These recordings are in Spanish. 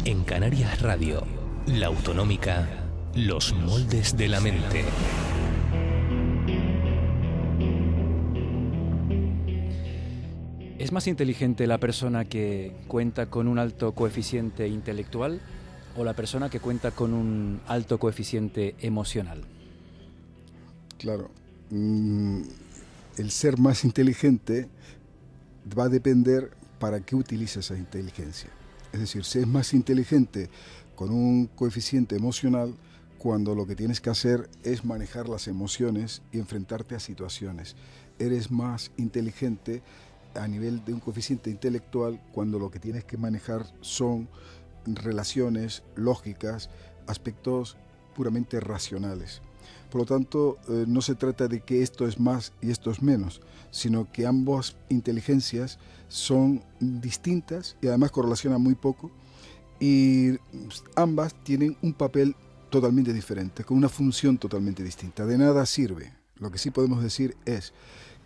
En Canarias Radio, la autonómica, los moldes de la mente. ¿Es más inteligente la persona que cuenta con un alto coeficiente intelectual o la persona que cuenta con un alto coeficiente emocional? Claro, el ser más inteligente va a depender para qué utiliza esa inteligencia. Es decir, si es más inteligente con un coeficiente emocional, cuando lo que tienes que hacer es manejar las emociones y enfrentarte a situaciones. Eres más inteligente a nivel de un coeficiente intelectual cuando lo que tienes que manejar son relaciones lógicas, aspectos puramente racionales. Por lo tanto, no se trata de que esto es más y esto es menos, sino que ambas inteligencias son distintas y además correlacionan muy poco, y ambas tienen un papel totalmente diferente, con una función totalmente distinta. De nada sirve, lo que sí podemos decir es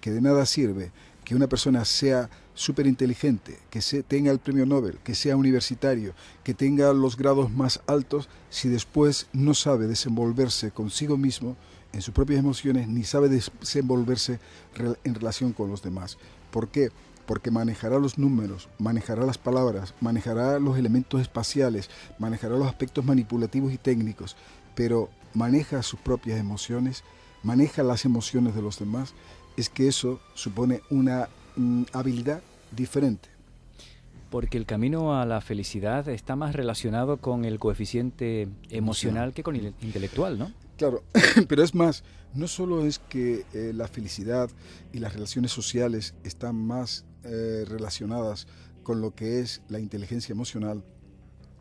que de nada sirve que una persona sea súper inteligente, que tenga el premio Nobel, que sea universitario, que tenga los grados más altos, si después no sabe desenvolverse consigo mismo en sus propias emociones, ni sabe desenvolverse en relación con los demás. ¿Por qué? Porque manejará los números, manejará las palabras, manejará los elementos espaciales, manejará los aspectos manipulativos y técnicos, pero maneja sus propias emociones, maneja las emociones de los demás. Es que eso supone una habilidad diferente. Porque el camino a la felicidad está más relacionado con el coeficiente emocional que con el intelectual, ¿no? Claro, pero es más, no solo es que la felicidad y las relaciones sociales están más relacionadas con lo que es la inteligencia emocional,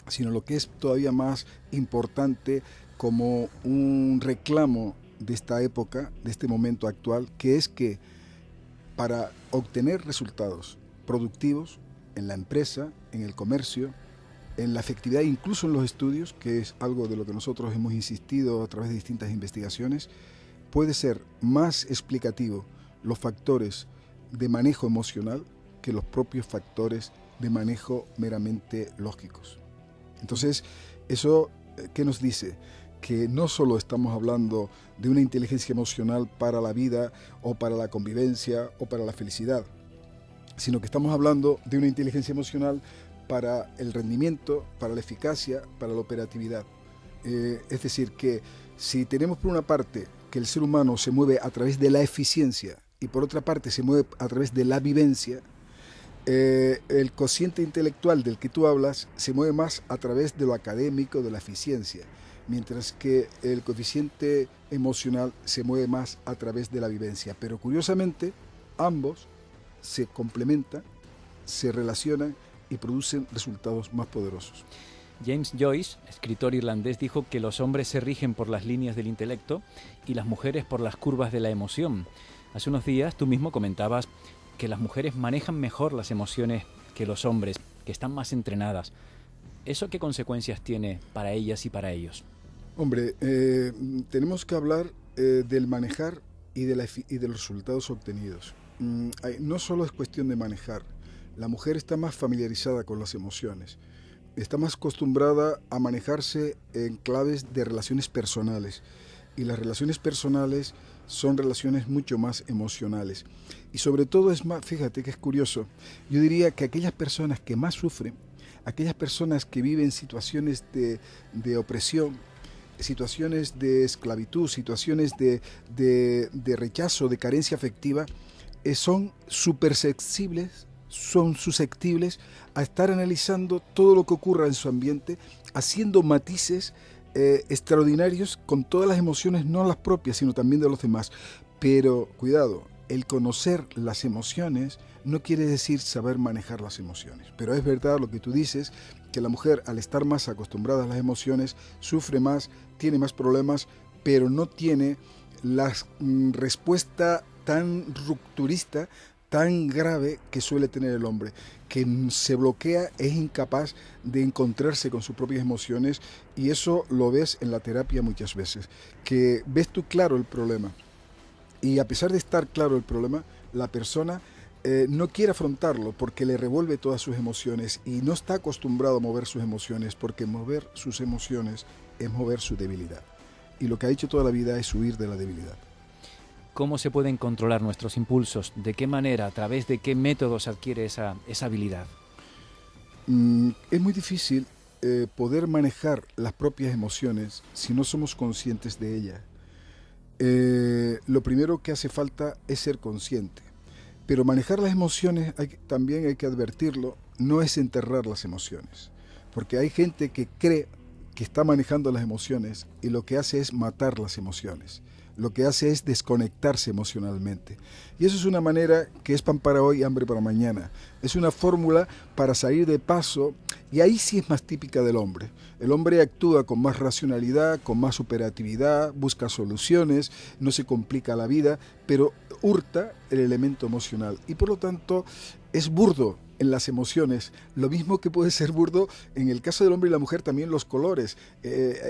sino lo que es todavía más importante como un reclamo de esta época, de este momento actual, que es que para obtener resultados productivos en la empresa, en el comercio, en la efectividad, incluso en los estudios, que es algo de lo que nosotros hemos insistido a través de distintas investigaciones, puede ser más explicativo los factores de manejo emocional que los propios factores de manejo meramente lógicos. Entonces, ¿eso qué nos dice? Que no solo estamos hablando de una inteligencia emocional para la vida o para la convivencia o para la felicidad, sino que estamos hablando de una inteligencia emocional para el rendimiento, para la eficacia, para la operatividad. Es decir, que si tenemos por una parte que el ser humano se mueve a través de la eficiencia y por otra parte se mueve a través de la vivencia, el cociente intelectual del que tú hablas se mueve más a través de lo académico, de la eficiencia, mientras que el coeficiente emocional se mueve más a través de la vivencia. Pero curiosamente, ambos se complementan, se relacionan y producen resultados más poderosos. James Joyce, escritor irlandés, dijo que los hombres se rigen por las líneas del intelecto y las mujeres por las curvas de la emoción. Hace unos días tú mismo comentabas que las mujeres manejan mejor las emociones que los hombres, que están más entrenadas. ¿Eso qué consecuencias tiene para ellas y para ellos? Hombre, tenemos que hablar del manejar y de los resultados obtenidos. No solo es cuestión de manejar. La mujer está más familiarizada con las emociones, está más acostumbrada a manejarse en claves de relaciones personales, y las relaciones personales son relaciones mucho más emocionales. Y sobre todo es más, fíjate que es curioso, yo diría que aquellas personas que más sufren, aquellas personas que viven situaciones de opresión, situaciones de esclavitud, situaciones de rechazo, de carencia afectiva, son supersensibles, son susceptibles a estar analizando todo lo que ocurra en su ambiente, haciendo matices extraordinarios con todas las emociones, no las propias, sino también de los demás. Pero cuidado, el conocer las emociones no quiere decir saber manejar las emociones. Pero es verdad lo que tú dices, que la mujer, al estar más acostumbrada a las emociones, sufre más, tiene más problemas, pero no tiene la respuesta tan rupturista, tan grave que suele tener el hombre, que se bloquea, es incapaz de encontrarse con sus propias emociones, y eso lo ves en la terapia muchas veces, que ves tú claro el problema, y a pesar de estar claro el problema, la persona no quiere afrontarlo porque le revuelve todas sus emociones y no está acostumbrado a mover sus emociones, porque mover sus emociones es mover su debilidad. Y lo que ha hecho toda la vida es huir de la debilidad. ¿Cómo se pueden controlar nuestros impulsos? ¿De qué manera? ¿A través de qué métodos se adquiere esa habilidad? Es muy difícil poder manejar las propias emociones si no somos conscientes de ellas. Lo primero que hace falta es ser consciente. Pero manejar las emociones, también hay que advertirlo, no es enterrar las emociones. Porque hay gente que cree que está manejando las emociones y lo que hace es matar las emociones. Lo que hace es desconectarse emocionalmente. Y eso es una manera que es pan para hoy, hambre para mañana. Es una fórmula para salir de paso, y ahí sí es más típica del hombre. El hombre actúa con más racionalidad, con más operatividad, busca soluciones, no se complica la vida, pero hurta el elemento emocional. Y por lo tanto es burdo en las emociones, lo mismo que puede ser burdo en el caso del hombre y la mujer, también los colores.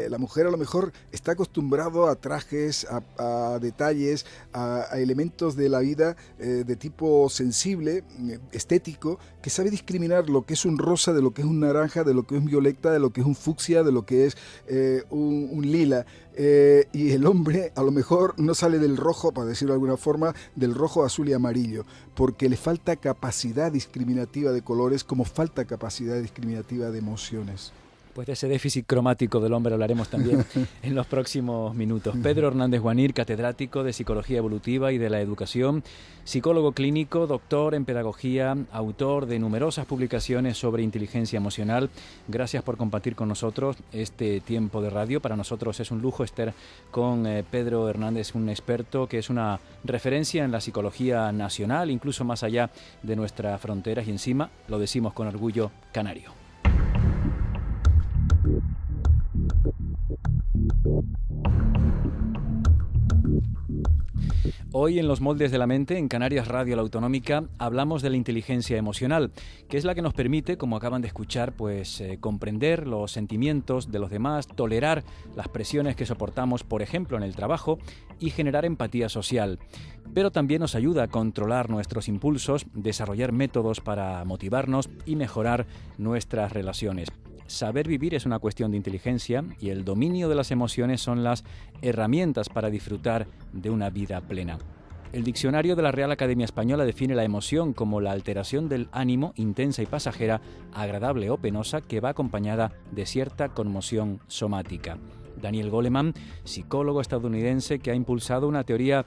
La mujer a lo mejor está acostumbrado a trajes, a detalles, a elementos de la vida de tipo sensible, estético, que sabe discriminar lo que es un rosa de lo que es un naranja, de lo que es un violeta, de lo que es un fucsia, de lo que es un lila. Y el hombre a lo mejor no sale del rojo, para decirlo de alguna forma, del rojo, azul y amarillo, porque le falta capacidad discriminativa de colores, como falta capacidad discriminativa de emociones. Pues de ese déficit cromático del hombre hablaremos también en los próximos minutos. Pedro Hernández Guanir, catedrático de Psicología Evolutiva y de la Educación, psicólogo clínico, doctor en Pedagogía, autor de numerosas publicaciones sobre inteligencia emocional. Gracias por compartir con nosotros este tiempo de radio. Para nosotros es un lujo estar con Pedro Hernández, un experto que es una referencia en la psicología nacional, incluso más allá de nuestras fronteras, y encima lo decimos con orgullo, canario. Hoy en Los Moldes de la Mente, en Canarias Radio La Autonómica, hablamos de la inteligencia emocional, que es la que nos permite, como acaban de escuchar, comprender los sentimientos de los demás, tolerar las presiones que soportamos, por ejemplo, en el trabajo, y generar empatía social. Pero también nos ayuda a controlar nuestros impulsos, desarrollar métodos para motivarnos y mejorar nuestras relaciones. Saber vivir es una cuestión de inteligencia y el dominio de las emociones son las herramientas para disfrutar de una vida plena. El diccionario de la Real Academia Española define la emoción como la alteración del ánimo intensa y pasajera, agradable o penosa, que va acompañada de cierta conmoción somática. Daniel Goleman, psicólogo estadounidense que ha impulsado una teoría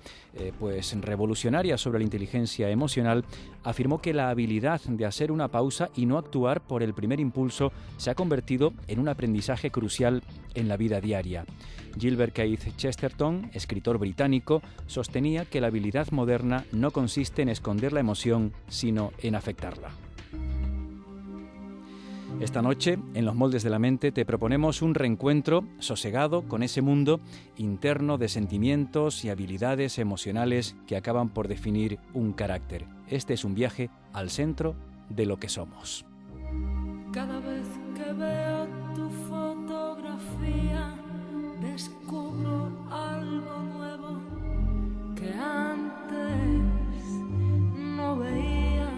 revolucionaria sobre la inteligencia emocional, afirmó que la habilidad de hacer una pausa y no actuar por el primer impulso se ha convertido en un aprendizaje crucial en la vida diaria. Gilbert Keith Chesterton, escritor británico, sostenía que la habilidad moderna no consiste en esconder la emoción, sino en afectarla. Esta noche, en Los Moldes de la Mente, te proponemos un reencuentro sosegado con ese mundo interno de sentimientos y habilidades emocionales que acaban por definir un carácter. Este es un viaje al centro de lo que somos. Cada vez que veo tu fotografía, descubro algo nuevo que antes no veía.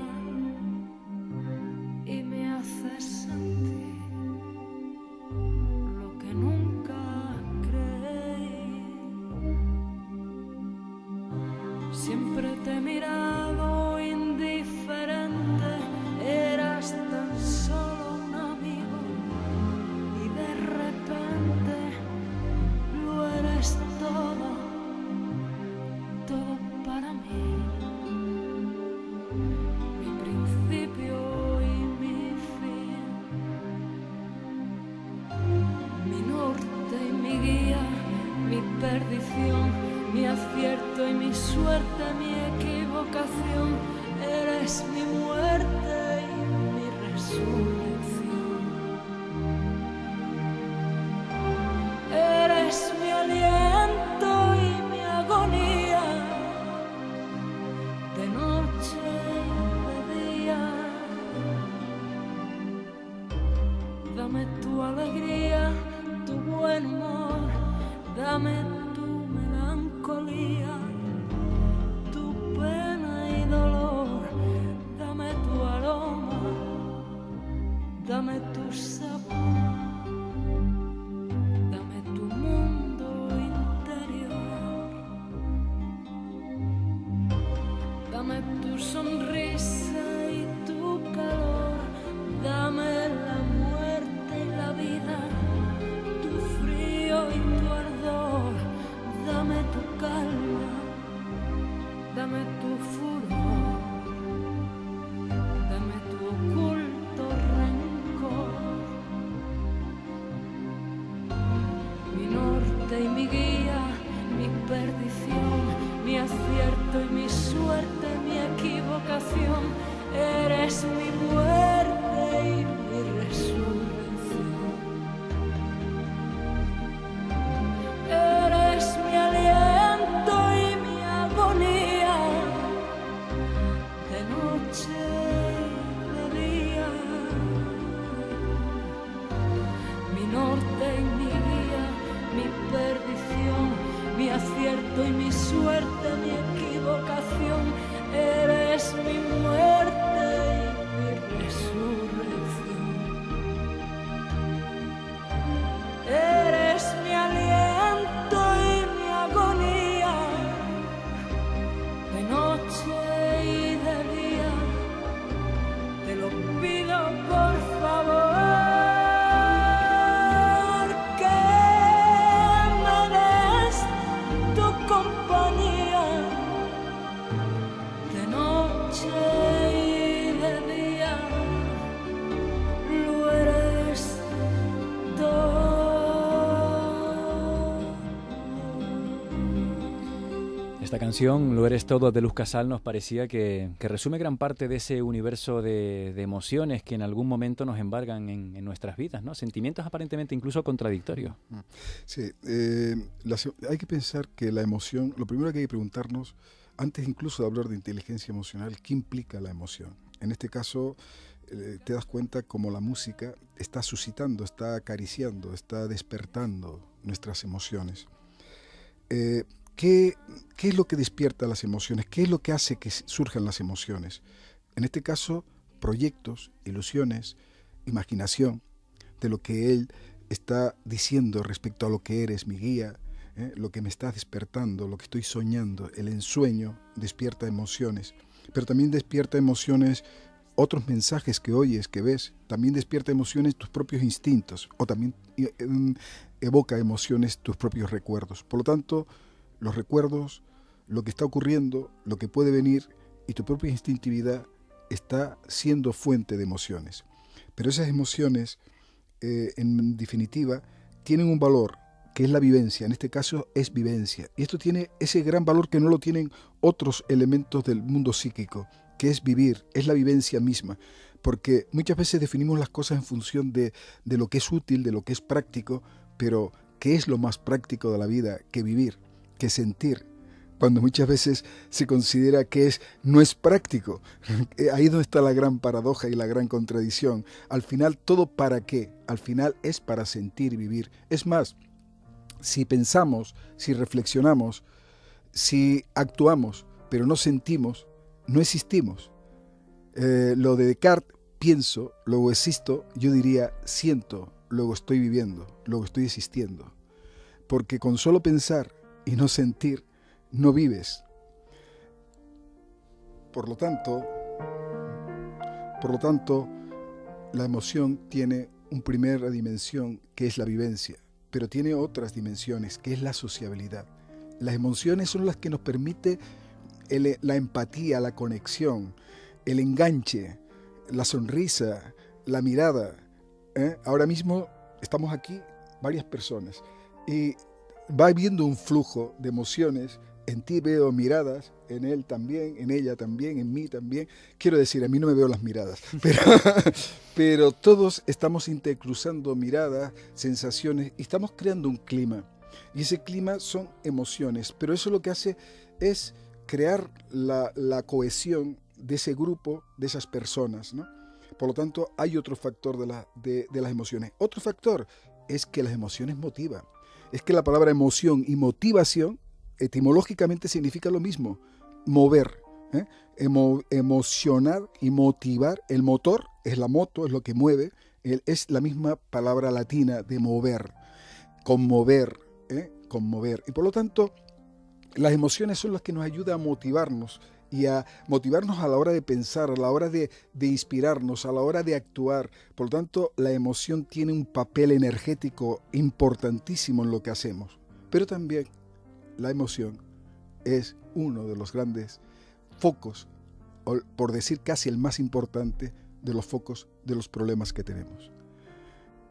Y me haces sentir lo que nunca creí. Siempre te he mirado indiferente, eras tan solo un amigo y de repente lo eres todo, todo para mí. Mi principio, mi perdición, mi acierto y mi suerte, mi equivocación. Eres mi muerte y mi resurrección. Eres mi aliento y mi agonía, de noche y de día. Dame tu alegría, tu buen humor, dame tu melancolía, tu pena y dolor, Dame tu sonrisa y tu calor, dame la muerte y la vida, tu frío y tu ardor, dame tu calma, dame tu furor, dame tu oculto rencor. Mi norte y mi guía, mi perdición, mi acierto y mi suerte, mi equivocación, eres mi muerte y mi resurrección. Eres mi aliento y mi agonía, de noche y de día, mi norte y mi guía, mi perdición, mi acierto y mi suerte, mi equivocación, eres mi muerte y mi resurrección. Eres mi aliento y mi agonía, de noche y de día, te lo pido por favor. Esta canción, Lo eres todo, de Luz Casal, nos parecía que resume gran parte de ese universo de emociones que en algún momento nos embargan en nuestras vidas, ¿no? Sentimientos aparentemente incluso contradictorios. Sí, hay que pensar que la emoción, lo primero que hay que preguntarnos, antes incluso de hablar de inteligencia emocional, ¿qué implica la emoción? En este caso, te das cuenta cómo la música está suscitando, está acariciando, está despertando nuestras emociones. ¿Qué es lo que despierta las emociones? ¿Qué es lo que hace que surjan las emociones? En este caso, proyectos, ilusiones, imaginación de lo que él está diciendo respecto a lo que eres, mi guía, lo que me está despertando, lo que estoy soñando. El ensueño despierta emociones, pero también despierta emociones otros mensajes que oyes, que ves. También despierta emociones tus propios instintos, o también evoca emociones tus propios recuerdos. Por lo tanto, los recuerdos, lo que está ocurriendo, lo que puede venir y tu propia instintividad está siendo fuente de emociones. Pero esas emociones, en definitiva, tienen un valor que es la vivencia. En este caso es vivencia. Y esto tiene ese gran valor que no lo tienen otros elementos del mundo psíquico, que es vivir, es la vivencia misma. Porque muchas veces definimos las cosas en función de lo que es útil, de lo que es práctico, pero ¿qué es lo más práctico de la vida que vivir? Que sentir, cuando muchas veces se considera que no es práctico. Ahí es donde está la gran paradoja y la gran contradicción. Al final, ¿todo para qué? Al final es para sentir y vivir. Es más, si pensamos, si reflexionamos, si actuamos, pero no sentimos, no existimos. Lo de Descartes, pienso, luego existo, yo diría siento, luego estoy viviendo, luego estoy existiendo. Porque con solo pensar y no sentir, no vives. Por lo tanto, la emoción tiene una primera dimensión que es la vivencia, pero tiene otras dimensiones que es la sociabilidad. Las emociones son las que nos permiten la empatía, la conexión, el enganche, la sonrisa, la mirada. Ahora mismo estamos aquí varias personas y va habiendo un flujo de emociones. En ti veo miradas, en él también, en ella también, en mí también. Quiero decir, a mí no me veo las miradas, pero todos estamos intercruzando miradas, sensaciones y estamos creando un clima. Y ese clima son emociones, pero eso lo que hace es crear la cohesión de ese grupo, de esas personas, ¿no? Por lo tanto, hay otro factor de las emociones. Otro factor es que las emociones motivan. Es que la palabra emoción y motivación etimológicamente significa lo mismo, mover, emocionar y motivar. El motor es la moto, es lo que mueve, es la misma palabra latina de mover, conmover, conmover. Y por lo tanto, Las emociones son las que nos ayudan a motivarnos y a motivarnos a la hora de pensar, a la hora de inspirarnos, a la hora de actuar. Por lo tanto, la emoción tiene un papel energético importantísimo en lo que hacemos. Pero también la emoción es uno de los grandes focos, o por decir casi el más importante, de los focos de los problemas que tenemos.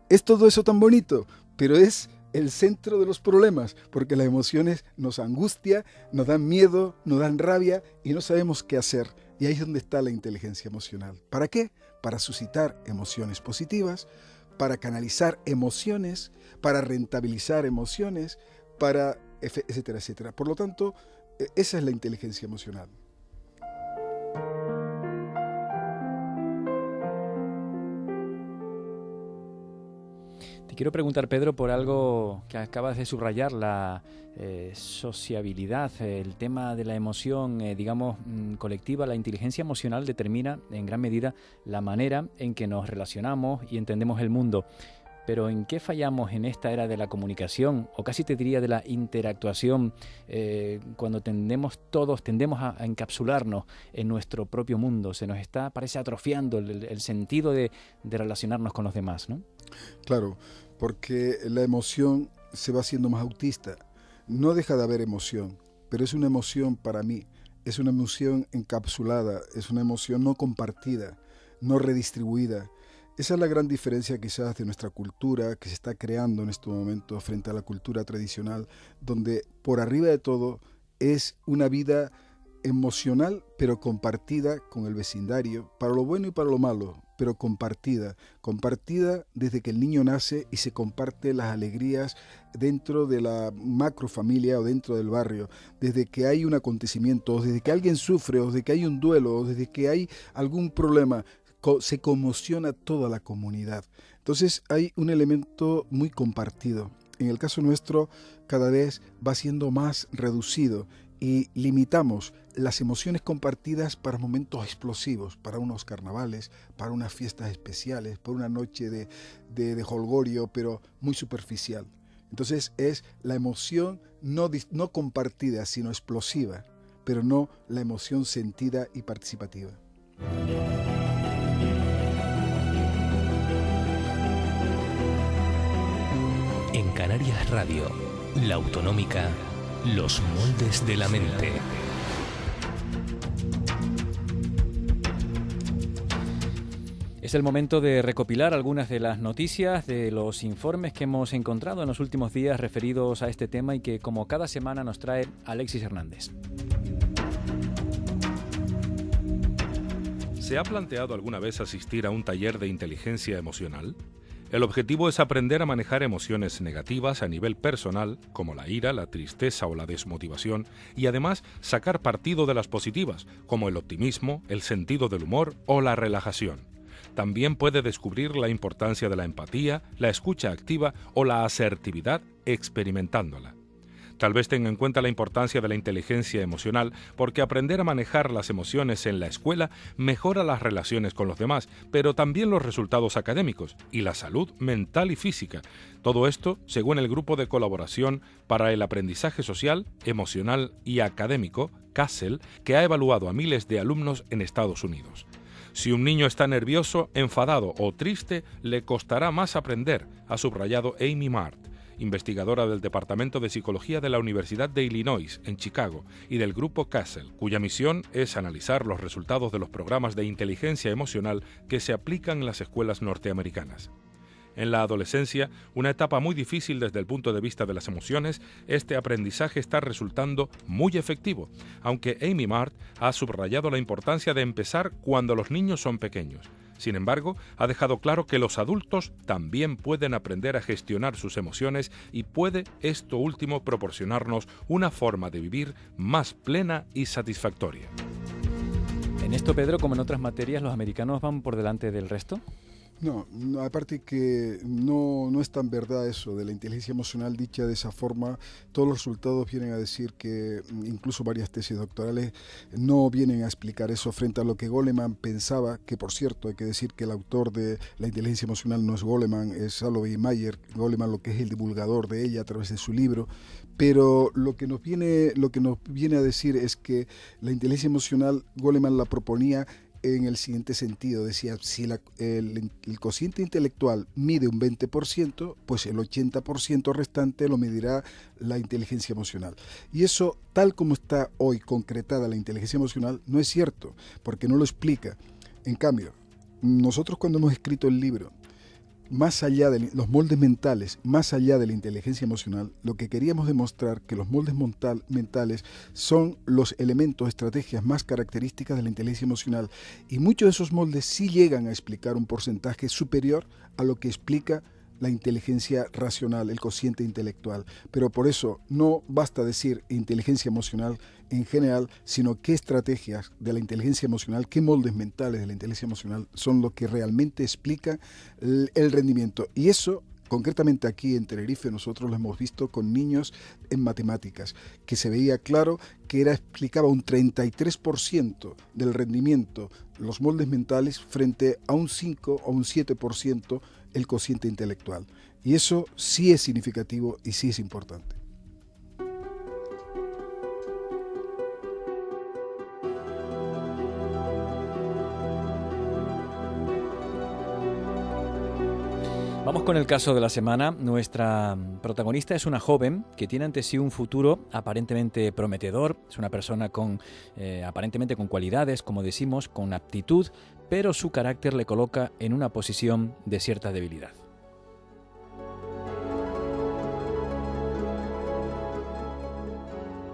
Es todo eso tan bonito, pero es el centro de los problemas, porque las emociones nos angustian, nos dan miedo, nos dan rabia y no sabemos qué hacer. Y ahí es donde está la inteligencia emocional. ¿Para qué? Para suscitar emociones positivas, para canalizar emociones, para rentabilizar emociones, para etcétera, etcétera. Por lo tanto, esa es la inteligencia emocional. Quiero preguntar, Pedro, por algo que acabas de subrayar, la sociabilidad, el tema de la emoción, colectiva. La inteligencia emocional determina en gran medida la manera en que nos relacionamos y entendemos el mundo. Pero ¿en qué fallamos en esta era de la comunicación, o casi te diría de la interactuación, cuando tendemos a encapsularnos en nuestro propio mundo? Se nos está, parece, atrofiando el sentido de relacionarnos con los demás, ¿no? Claro, porque la emoción se va haciendo más autista. No deja de haber emoción, pero es una emoción para mí, es una emoción encapsulada, es una emoción no compartida, no redistribuida. Esa es la gran diferencia quizás de nuestra cultura que se está creando en estos momentos frente a la cultura tradicional, donde por arriba de todo es una vida emocional, pero compartida con el vecindario, para lo bueno y para lo malo, pero compartida desde que el niño nace y se comparte las alegrías dentro de la macrofamilia o dentro del barrio, desde que hay un acontecimiento, o desde que alguien sufre, o desde que hay un duelo, o desde que hay algún problema, se conmociona toda la comunidad. Entonces hay un elemento muy compartido. En el caso nuestro, cada vez va siendo más reducido y limitamos las emociones compartidas para momentos explosivos, para unos carnavales, para unas fiestas especiales, para una noche de jolgorio, pero muy superficial. Entonces es la emoción no compartida, sino explosiva, pero no la emoción sentida y participativa. En Canarias Radio, la autonómica, los moldes de la mente. Es el momento de recopilar algunas de las noticias, de los informes que hemos encontrado en los últimos días referidos a este tema y que, como cada semana, nos trae Alexis Hernández. ¿Se ha planteado alguna vez asistir a un taller de inteligencia emocional? El objetivo es aprender a manejar emociones negativas a nivel personal, como la ira, la tristeza o la desmotivación, y además sacar partido de las positivas, como el optimismo, el sentido del humor o la relajación. También puede descubrir la importancia de la empatía, la escucha activa o la asertividad experimentándola. Tal vez tenga en cuenta la importancia de la inteligencia emocional, porque aprender a manejar las emociones en la escuela mejora las relaciones con los demás, pero también los resultados académicos y la salud mental y física. Todo esto según el Grupo de Colaboración para el Aprendizaje Social, Emocional y Académico, CASEL, que ha evaluado a miles de alumnos en Estados Unidos. Si un niño está nervioso, enfadado o triste, le costará más aprender, ha subrayado Amy Mart, investigadora del Departamento de Psicología de la Universidad de Illinois, en Chicago, y del Grupo CASEL, cuya misión es analizar los resultados de los programas de inteligencia emocional que se aplican en las escuelas norteamericanas. En la adolescencia, una etapa muy difícil desde el punto de vista de las emociones, este aprendizaje está resultando muy efectivo, aunque Amy Mart ha subrayado la importancia de empezar cuando los niños son pequeños. Sin embargo, ha dejado claro que los adultos también pueden aprender a gestionar sus emociones y puede esto último proporcionarnos una forma de vivir más plena y satisfactoria. En esto, Pedro, como en otras materias, ¿los americanos van por delante del resto? No, aparte que no es tan verdad eso de la inteligencia emocional dicha de esa forma. Todos los resultados vienen a decir que incluso varias tesis doctorales no vienen a explicar eso frente a lo que Goleman pensaba, que por cierto hay que decir que el autor de la inteligencia emocional no es Goleman, es Salovey Mayer, Goleman lo que es el divulgador de ella a través de su libro. Pero lo que nos viene a decir es que la inteligencia emocional Goleman la proponía en el siguiente sentido. Decía, si el cociente intelectual mide un 20%, pues el 80% restante lo medirá la inteligencia emocional. Y eso, tal como está hoy concretada la inteligencia emocional, no es cierto, porque no lo explica. En cambio, nosotros cuando hemos escrito el libro, más allá de los moldes mentales, más allá de la inteligencia emocional, lo que queríamos demostrar que los moldes mentales son los elementos, estrategias más características de la inteligencia emocional, y muchos de esos moldes sí llegan a explicar un porcentaje superior a lo que explica la inteligencia racional, el cociente intelectual. Pero por eso no basta decir inteligencia emocional en general, sino qué estrategias de la inteligencia emocional, qué moldes mentales de la inteligencia emocional son lo que realmente explica el rendimiento. Y eso, concretamente aquí en Tenerife, nosotros lo hemos visto con niños en matemáticas, que se veía claro que explicaba un 33% del rendimiento, los moldes mentales, frente a un 5 o un 7% el cociente intelectual. Y eso sí es significativo y sí es importante. Vamos con el caso de la semana. Nuestra protagonista es una joven que tiene ante sí un futuro aparentemente prometedor. Es una persona aparentemente con cualidades, como decimos, con aptitud, pero su carácter le coloca en una posición de cierta debilidad.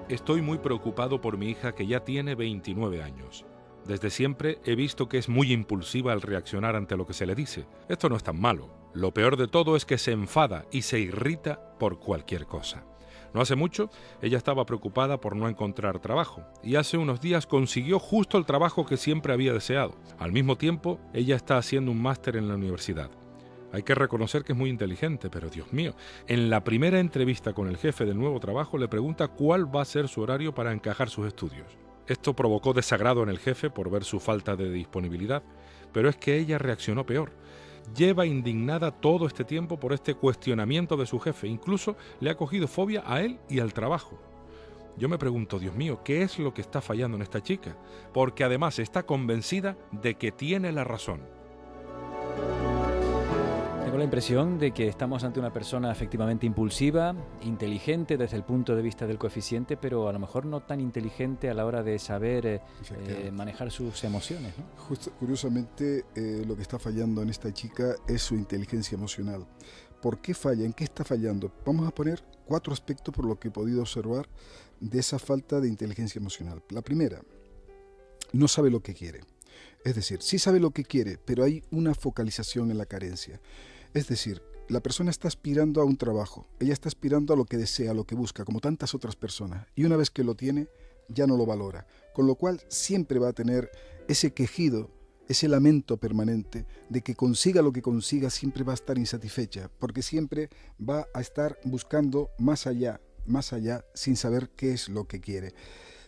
Estoy muy preocupado por mi hija, que ya tiene 29 años. Desde siempre he visto que es muy impulsiva al reaccionar ante lo que se le dice. Esto no es tan malo. Lo peor de todo es que se enfada y se irrita por cualquier cosa. No hace mucho, ella estaba preocupada por no encontrar trabajo, y hace unos días consiguió justo el trabajo que siempre había deseado. Al mismo tiempo, ella está haciendo un máster en la universidad. Hay que reconocer que es muy inteligente, pero Dios mío, en la primera entrevista con el jefe del nuevo trabajo le pregunta cuál va a ser su horario para encajar sus estudios. Esto provocó desagrado en el jefe por ver su falta de disponibilidad, pero es que ella reaccionó peor. Lleva indignada todo este tiempo por este cuestionamiento de su jefe, incluso le ha cogido fobia a él y al trabajo. Yo me pregunto, Dios mío, ¿qué es lo que está fallando en esta chica? Porque además está convencida de que tiene la razón. Tengo la impresión de que estamos ante una persona efectivamente impulsiva, inteligente desde el punto de vista del coeficiente, pero a lo mejor no tan inteligente a la hora de saber manejar sus emociones, ¿no? Justo, curiosamente, lo que está fallando en esta chica es su inteligencia emocional. ¿Por qué falla? ¿En qué está fallando? Vamos a poner 4 aspectos por lo que he podido observar de esa falta de inteligencia emocional. La primera, no sabe lo que quiere. Es decir, sí sabe lo que quiere, pero hay una focalización en la carencia. Es decir, la persona está aspirando a un trabajo, ella está aspirando a lo que desea, a lo que busca, como tantas otras personas, y una vez que lo tiene, ya no lo valora, con lo cual siempre va a tener ese quejido, ese lamento permanente de que consiga lo que consiga, siempre va a estar insatisfecha, porque siempre va a estar buscando más allá, sin saber qué es lo que quiere.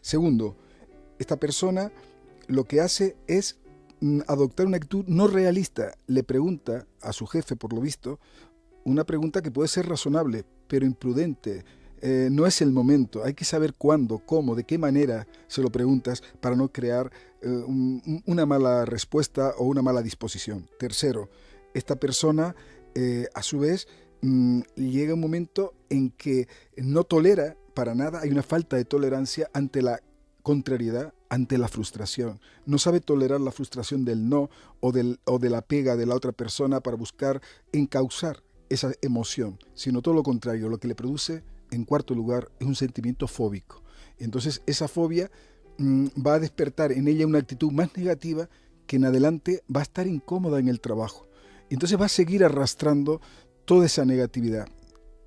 Segundo, esta persona lo que hace es adoptar una actitud no realista. Le pregunta a su jefe, por lo visto, una pregunta que puede ser razonable, pero imprudente. No es el momento, hay que saber cuándo, cómo, de qué manera se lo preguntas para no crear una mala respuesta o una mala disposición. Tercero, esta persona, a su vez, llega un momento en que no tolera para nada, hay una falta de tolerancia ante la contrariedad, ante la frustración. No sabe tolerar la frustración del no o de la pega de la otra persona para buscar encauzar esa emoción, sino todo lo contrario, lo que le produce, en cuarto lugar, es un sentimiento fóbico. Entonces esa fobia va a despertar en ella una actitud más negativa que en adelante va a estar incómoda en el trabajo. Entonces va a seguir arrastrando toda esa negatividad.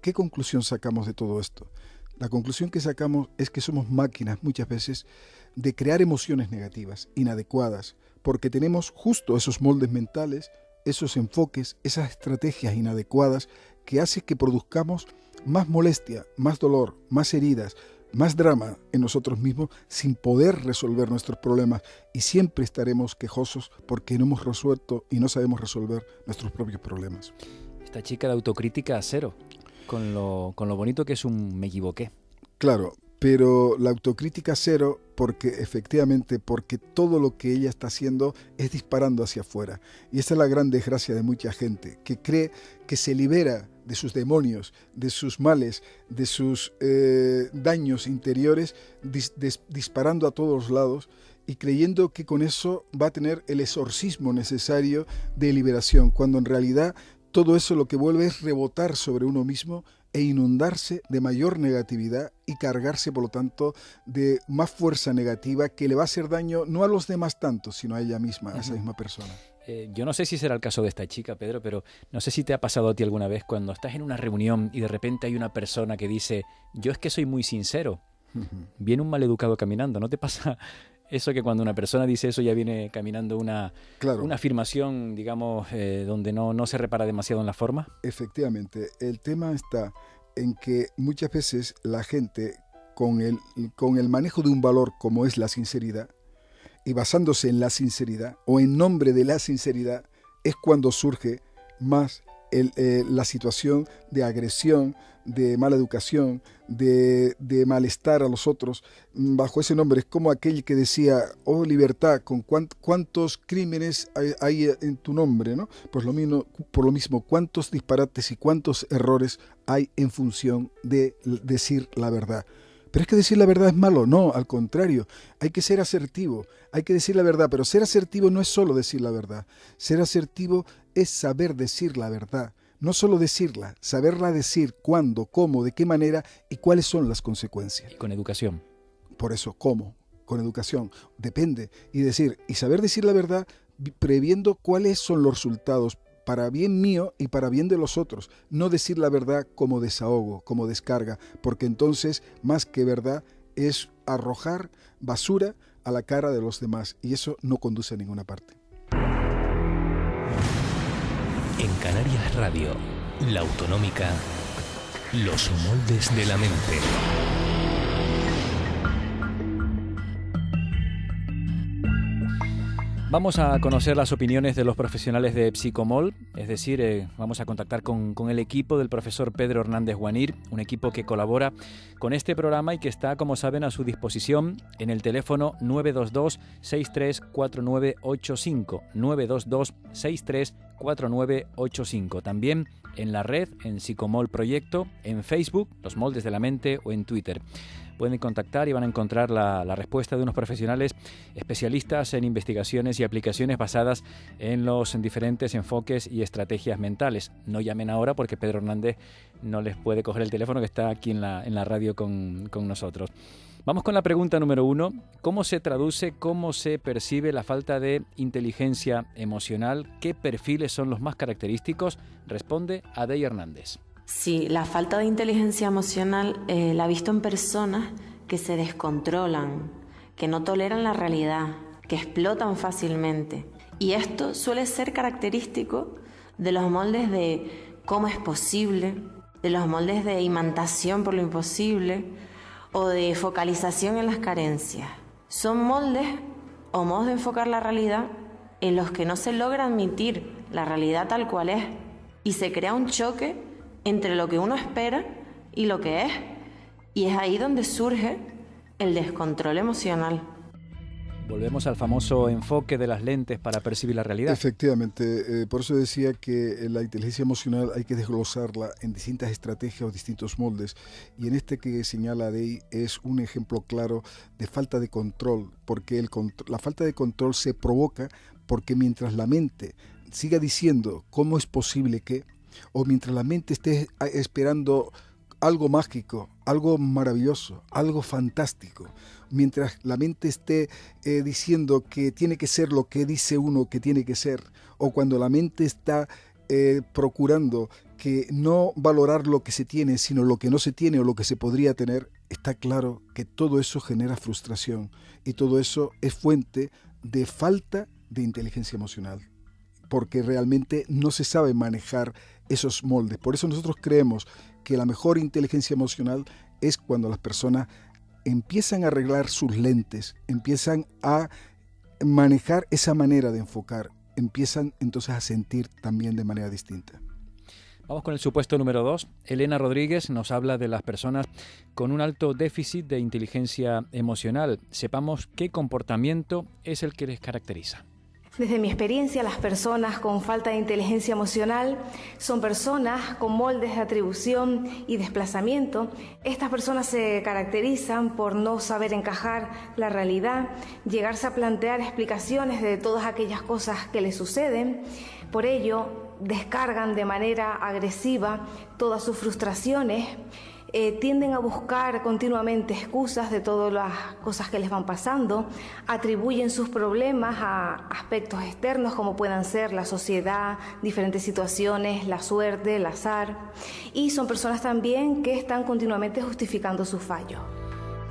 ¿Qué conclusión sacamos de todo esto? La conclusión que sacamos es que somos máquinas muchas veces de crear emociones negativas, inadecuadas, porque tenemos justo esos moldes mentales esos enfoques, esas estrategias inadecuadas que hacen que produzcamos más molestia, más dolor, más heridas, más drama en nosotros mismos sin poder resolver nuestros problemas, y siempre estaremos quejosos porque no hemos resuelto y no sabemos resolver nuestros propios problemas. Esta chica de autocrítica a cero, con lo bonito que es un me equivoqué. Claro, pero la autocrítica cero porque todo lo que ella está haciendo es disparando hacia afuera. Y esa es la gran desgracia de mucha gente, que cree que se libera de sus demonios, de sus males, de sus daños interiores, disparando a todos lados y creyendo que con eso va a tener el exorcismo necesario de liberación, cuando en realidad todo eso lo que vuelve es rebotar sobre uno mismo e inundarse de mayor negatividad y cargarse, por lo tanto, de más fuerza negativa que le va a hacer daño no a los demás tanto, sino a ella misma, a esa misma persona. Yo no sé si será el caso de esta chica, Pedro, pero no sé si te ha pasado a ti alguna vez cuando estás en una reunión y de repente hay una persona que dice, yo es que soy muy sincero. Viene un maleducado caminando, ¿no te pasa eso que cuando una persona dice eso ya viene caminando una afirmación, digamos, donde no se repara demasiado en la forma? Efectivamente, el tema está en que muchas veces la gente, con el manejo de un valor como es la sinceridad, y basándose en la sinceridad o en nombre de la sinceridad, es cuando surge más la situación de agresión, de mala educación, de malestar a los otros, bajo ese nombre. Es como aquel que decía, oh libertad, ¿con cuántos crímenes hay en tu nombre, ¿no? Pues por lo mismo, cuántos disparates y cuántos errores hay en función de decir la verdad. ¿Pero es que decir la verdad es malo? No, al contrario, hay que ser asertivo, hay que decir la verdad, pero ser asertivo no es solo decir la verdad, ser asertivo es saber decir la verdad, no solo decirla, saberla decir cuándo, cómo, de qué manera y cuáles son las consecuencias. Y con educación. Por eso, ¿cómo? Con educación, depende, y saber decir la verdad previendo cuáles son los resultados para bien mío y para bien de los otros, no decir la verdad como desahogo, como descarga, porque entonces, más que verdad, es arrojar basura a la cara de los demás, y eso no conduce a ninguna parte. En Canarias Radio, La Autonómica, los moldes de la mente. Vamos a conocer las opiniones de los profesionales de Psicomol, es decir, vamos a contactar con el equipo del profesor Pedro Hernández Guanir, un equipo que colabora con este programa y que está, como saben, a su disposición en el teléfono 922-634985, 922-634985. También en la red, en Psicomol Proyecto, en Facebook, Los Moldes de la Mente, o en Twitter. Pueden contactar y van a encontrar la respuesta de unos profesionales especialistas en investigaciones y aplicaciones basadas en los diferentes enfoques y estrategias mentales. No llamen ahora porque Pedro Hernández no les puede coger el teléfono, que está aquí en la radio con nosotros. Vamos con la pregunta número 1. ¿Cómo se traduce, cómo se percibe la falta de inteligencia emocional? ¿Qué perfiles son los más característicos? Responde Adey Hernández. Sí, la falta de inteligencia emocional la he visto en personas que se descontrolan, que no toleran la realidad, que explotan fácilmente. Y esto suele ser característico de los moldes de cómo es posible, de los moldes de imantación por lo imposible o de focalización en las carencias. Son moldes o modos de enfocar la realidad en los que no se logra admitir la realidad tal cual es y se crea un choque entre lo que uno espera y lo que es, y es ahí donde surge el descontrol emocional. Volvemos al famoso enfoque de las lentes para percibir la realidad. Efectivamente, por eso decía que la inteligencia emocional hay que desglosarla en distintas estrategias o distintos moldes, y en este que señala Adey es un ejemplo claro de falta de control, porque la falta de control se provoca porque mientras la mente siga diciendo cómo es posible que, o mientras la mente esté esperando algo mágico, algo maravilloso, algo fantástico, mientras la mente esté diciendo que tiene que ser lo que dice uno que tiene que ser, o cuando la mente está procurando que no valorar lo que se tiene, sino lo que no se tiene o lo que se podría tener, está claro que todo eso genera frustración, y todo eso es fuente de falta de inteligencia emocional. porque realmente no se sabe manejar esos moldes. Por eso nosotros creemos que la mejor inteligencia emocional es cuando las personas empiezan a arreglar sus lentes, empiezan a manejar esa manera de enfocar, empiezan entonces a sentir también de manera distinta. Vamos con el supuesto número 2. Elena Rodríguez nos habla de las personas con un alto déficit de inteligencia emocional. Sepamos qué comportamiento es el que les caracteriza. Desde mi experiencia, las personas con falta de inteligencia emocional son personas con moldes de atribución y desplazamiento. Estas personas se caracterizan por no saber encajar la realidad, llegarse a plantear explicaciones de todas aquellas cosas que les suceden. Por ello, descargan de manera agresiva todas sus frustraciones, tienden a buscar continuamente excusas de todas las cosas que les van pasando, atribuyen sus problemas a aspectos externos como puedan ser la sociedad, diferentes situaciones, la suerte, el azar, y son personas también que están continuamente justificando sus fallos.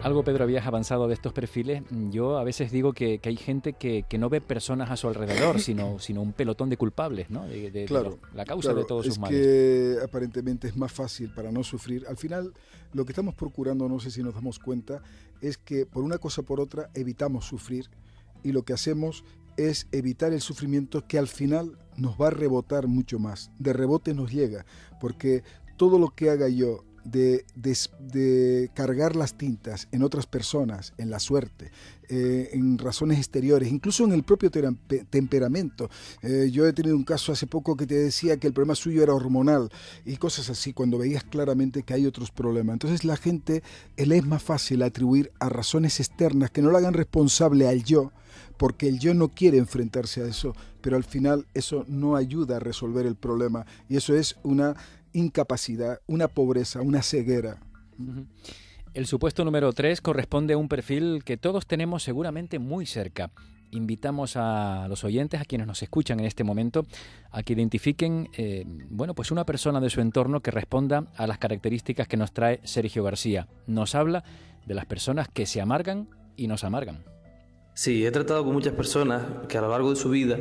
Algo, Pedro, habías avanzado de estos perfiles. Yo a veces digo que hay gente que no ve personas a su alrededor, sino un pelotón de culpables, ¿no? Claro, de la causa de todos sus males. Es que aparentemente es más fácil para no sufrir. Al final, lo que estamos procurando, no sé si nos damos cuenta, es que por una cosa o por otra evitamos sufrir, y lo que hacemos es evitar el sufrimiento que al final nos va a rebotar mucho más. De rebote nos llega, porque todo lo que haga yo de cargar las tintas en otras personas, en la suerte, en razones exteriores, incluso en el propio temperamento. Yo he tenido un caso hace poco que te decía que el problema suyo era hormonal y cosas así, cuando veías claramente que hay otros problemas. Entonces la gente, le es más fácil atribuir a razones externas que no lo hagan responsable al yo, porque el yo no quiere enfrentarse a eso, pero al final eso no ayuda a resolver el problema, y eso es una incapacidad, una pobreza, una ceguera. El supuesto número 3 corresponde a un perfil que todos tenemos seguramente muy cerca. Invitamos a los oyentes, a quienes nos escuchan en este momento, a que identifiquen pues una persona de su entorno que responda a las características que nos trae Sergio García. Nos habla de las personas que se amargan y nos amargan. Sí, he tratado con muchas personas que a lo largo de su vida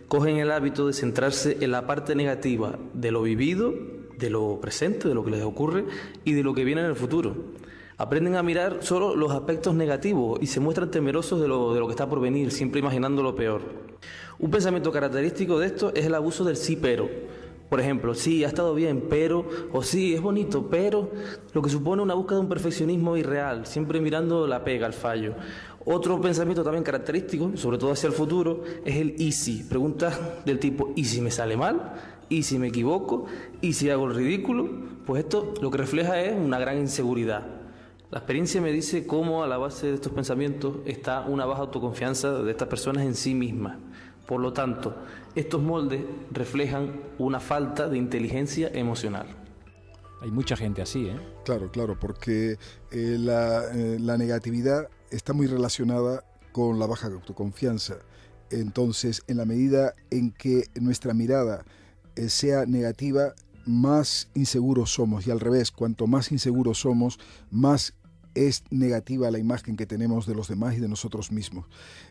cogen el hábito de centrarse en la parte negativa de lo vivido, de lo presente, de lo que les ocurre y de lo que viene en el futuro. Aprenden a mirar solo los aspectos negativos y se muestran temerosos de lo que está por venir, siempre imaginando lo peor. Un pensamiento característico de esto es el abuso del sí pero. Por ejemplo, sí, ha estado bien, pero, o sí, es bonito, pero, lo que supone una búsqueda de un perfeccionismo irreal, siempre mirando la pega, el fallo. Otro pensamiento también característico, sobre todo hacia el futuro, es el ¿y si? Preguntas del tipo ¿y si me sale mal? ¿Y si me equivoco? ¿Y si hago el ridículo? Pues esto lo que refleja es una gran inseguridad. La experiencia me dice cómo a la base de estos pensamientos está una baja autoconfianza de estas personas en sí mismas. Por lo tanto, estos moldes reflejan una falta de inteligencia emocional. Hay mucha gente así, ¿eh? Claro, porque la negatividad está muy relacionada con la baja autoconfianza. Entonces, en la medida en que nuestra mirada sea negativa, más inseguros somos, y al revés, cuanto más inseguros somos, más es negativa la imagen que tenemos de los demás y de nosotros mismos.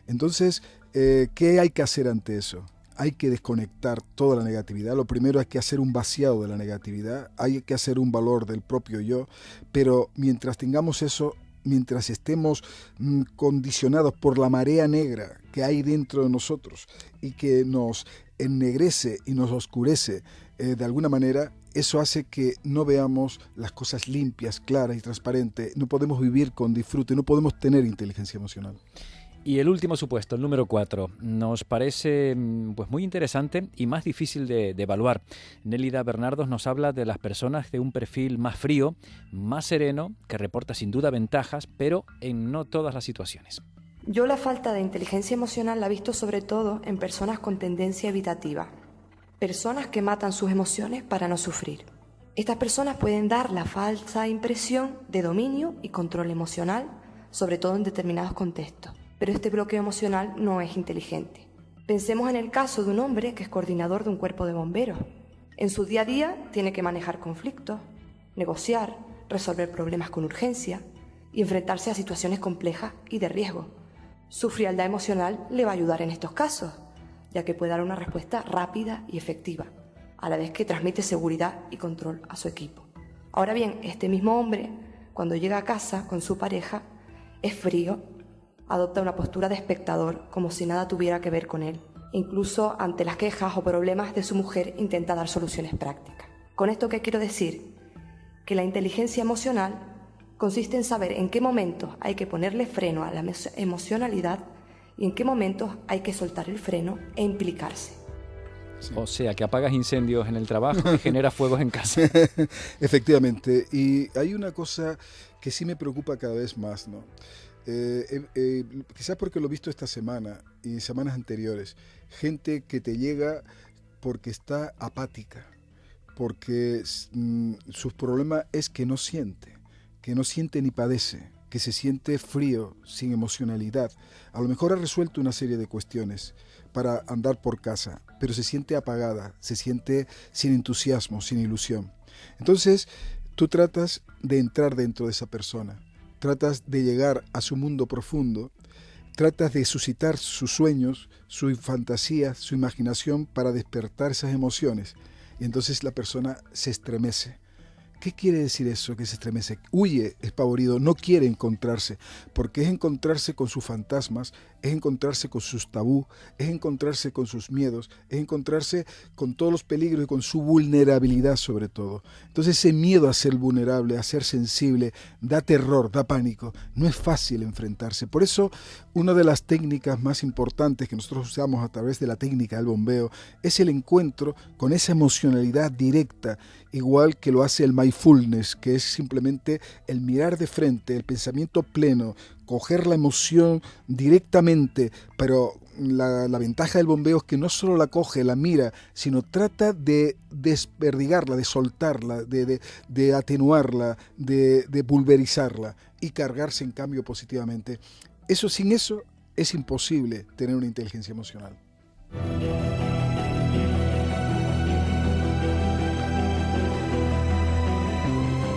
Entonces, ¿qué hay que hacer ante eso? Hay que desconectar toda la negatividad. Lo primero hay que hacer un vaciado de la negatividad, hay que hacer un valor del propio yo, pero mientras tengamos eso, mientras estemos condicionados por la marea negra que hay dentro de nosotros y que nos ennegrece y nos oscurece de alguna manera, eso hace que no veamos las cosas limpias, claras y transparentes. No podemos vivir con disfrute, no podemos tener inteligencia emocional. Y el último supuesto, el número 4, nos parece pues muy interesante y más difícil de evaluar. Nélida Bernardos nos habla de las personas de un perfil más frío, más sereno, que reporta sin duda ventajas, pero en no todas las situaciones. Yo la falta de inteligencia emocional la he visto sobre todo en personas con tendencia evitativa. Personas que matan sus emociones para no sufrir. Estas personas pueden dar la falsa impresión de dominio y control emocional, sobre todo en determinados contextos. Pero este bloqueo emocional no es inteligente. Pensemos en el caso de un hombre que es coordinador de un cuerpo de bomberos. En su día a día tiene que manejar conflictos, negociar, resolver problemas con urgencia y enfrentarse a situaciones complejas y de riesgo. Su frialdad emocional le va a ayudar en estos casos, ya que puede dar una respuesta rápida y efectiva, a la vez que transmite seguridad y control a su equipo. Ahora bien, este mismo hombre, cuando llega a casa con su pareja, es frío, adopta una postura de espectador, como si nada tuviera que ver con él. Incluso ante las quejas o problemas de su mujer intenta dar soluciones prácticas. ¿Con esto qué quiero decir? Que la inteligencia emocional consiste en saber en qué momentos hay que ponerle freno a la emocionalidad y en qué momentos hay que soltar el freno e implicarse. Sí. O sea, que apagas incendios en el trabajo y generas fuegos en casa. Efectivamente. Y hay una cosa que sí me preocupa cada vez más, ¿no? Quizás porque lo he visto esta semana y semanas anteriores. Gente que te llega porque está apática, porque su problema es que no siente ni padece, que se siente frío, sin emocionalidad. A lo mejor ha resuelto una serie de cuestiones para andar por casa, pero se siente apagada, se siente sin entusiasmo, sin ilusión. Entonces, tú tratas de entrar dentro de esa persona, tratas de llegar a su mundo profundo, tratas de suscitar sus sueños, su fantasía, su imaginación para despertar esas emociones. Y entonces la persona se estremece. ¿Qué quiere decir eso, que se estremece? Huye, espavorido, no quiere encontrarse, porque es encontrarse con sus fantasmas, es encontrarse con sus tabú, es encontrarse con sus miedos, es encontrarse con todos los peligros y con su vulnerabilidad sobre todo. Entonces ese miedo a ser vulnerable, a ser sensible, da terror, da pánico, no es fácil enfrentarse. Por eso una de las técnicas más importantes que nosotros usamos a través de la técnica del bombeo es el encuentro con esa emocionalidad directa, igual que lo hace el mindfulness, que es simplemente el mirar de frente, el pensamiento pleno, coger la emoción directamente, pero la ventaja del bombeo es que no solo la coge, la mira, sino trata de desperdigarla, de soltarla, de atenuarla, de pulverizarla y cargarse en cambio positivamente. Sin eso es imposible tener una inteligencia emocional.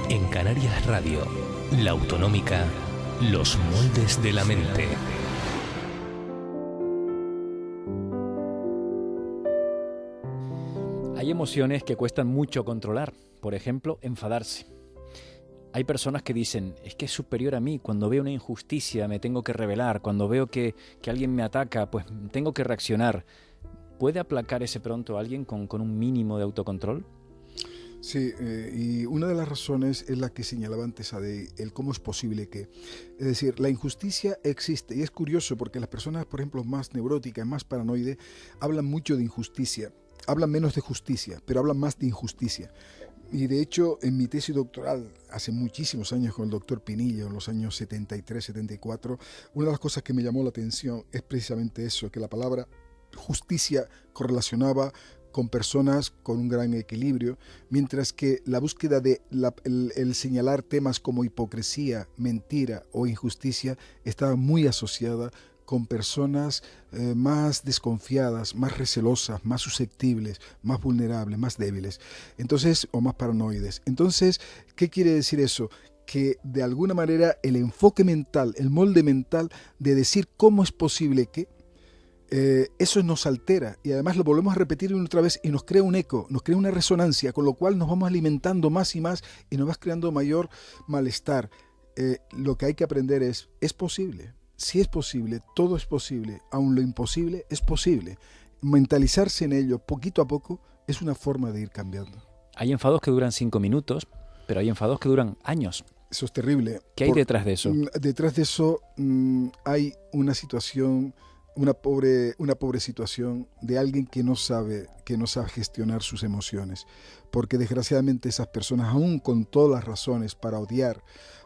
En Canarias Radio, la autonómica, los moldes de la mente. Hay emociones que cuestan mucho controlar, por ejemplo, enfadarse. Hay personas que dicen, es que es superior a mí, cuando veo una injusticia me tengo que rebelar, cuando veo que alguien me ataca, pues tengo que reaccionar. ¿Puede aplacar ese pronto a alguien con un mínimo de autocontrol? Sí, y una de las razones es la que señalaba antes, el cómo es posible que... Es decir, la injusticia existe, y es curioso porque las personas, por ejemplo, más neuróticas, más paranoides, hablan mucho de injusticia, hablan menos de justicia, pero hablan más de injusticia. Y de hecho, en mi tesis doctoral, hace muchísimos años con el doctor Pinillo, en los años 73, 74, una de las cosas que me llamó la atención es precisamente eso, que la palabra justicia correlacionaba con personas con un gran equilibrio, mientras que la búsqueda de el señalar temas como hipocresía, mentira o injusticia estaba muy asociada con personas más desconfiadas, más recelosas, más susceptibles, más vulnerables, más débiles, entonces, o más paranoides. Entonces, ¿qué quiere decir eso? Que de alguna manera el enfoque mental, el molde mental de decir cómo es posible que eso nos altera y además lo volvemos a repetir una otra vez y nos crea un eco, nos crea una resonancia, con lo cual nos vamos alimentando más y más y nos va creando mayor malestar. Lo que hay que aprender es posible. Si es posible, todo es posible, aun lo imposible es posible. Mentalizarse en ello poquito a poco es una forma de ir cambiando. Hay enfados que duran 5 minutos, pero hay enfados que duran años. Eso es terrible. ¿Qué hay detrás de eso? Detrás de eso hay una situación, una pobre situación de alguien que no sabe gestionar sus emociones. Porque desgraciadamente esas personas, aún con todas las razones para odiar,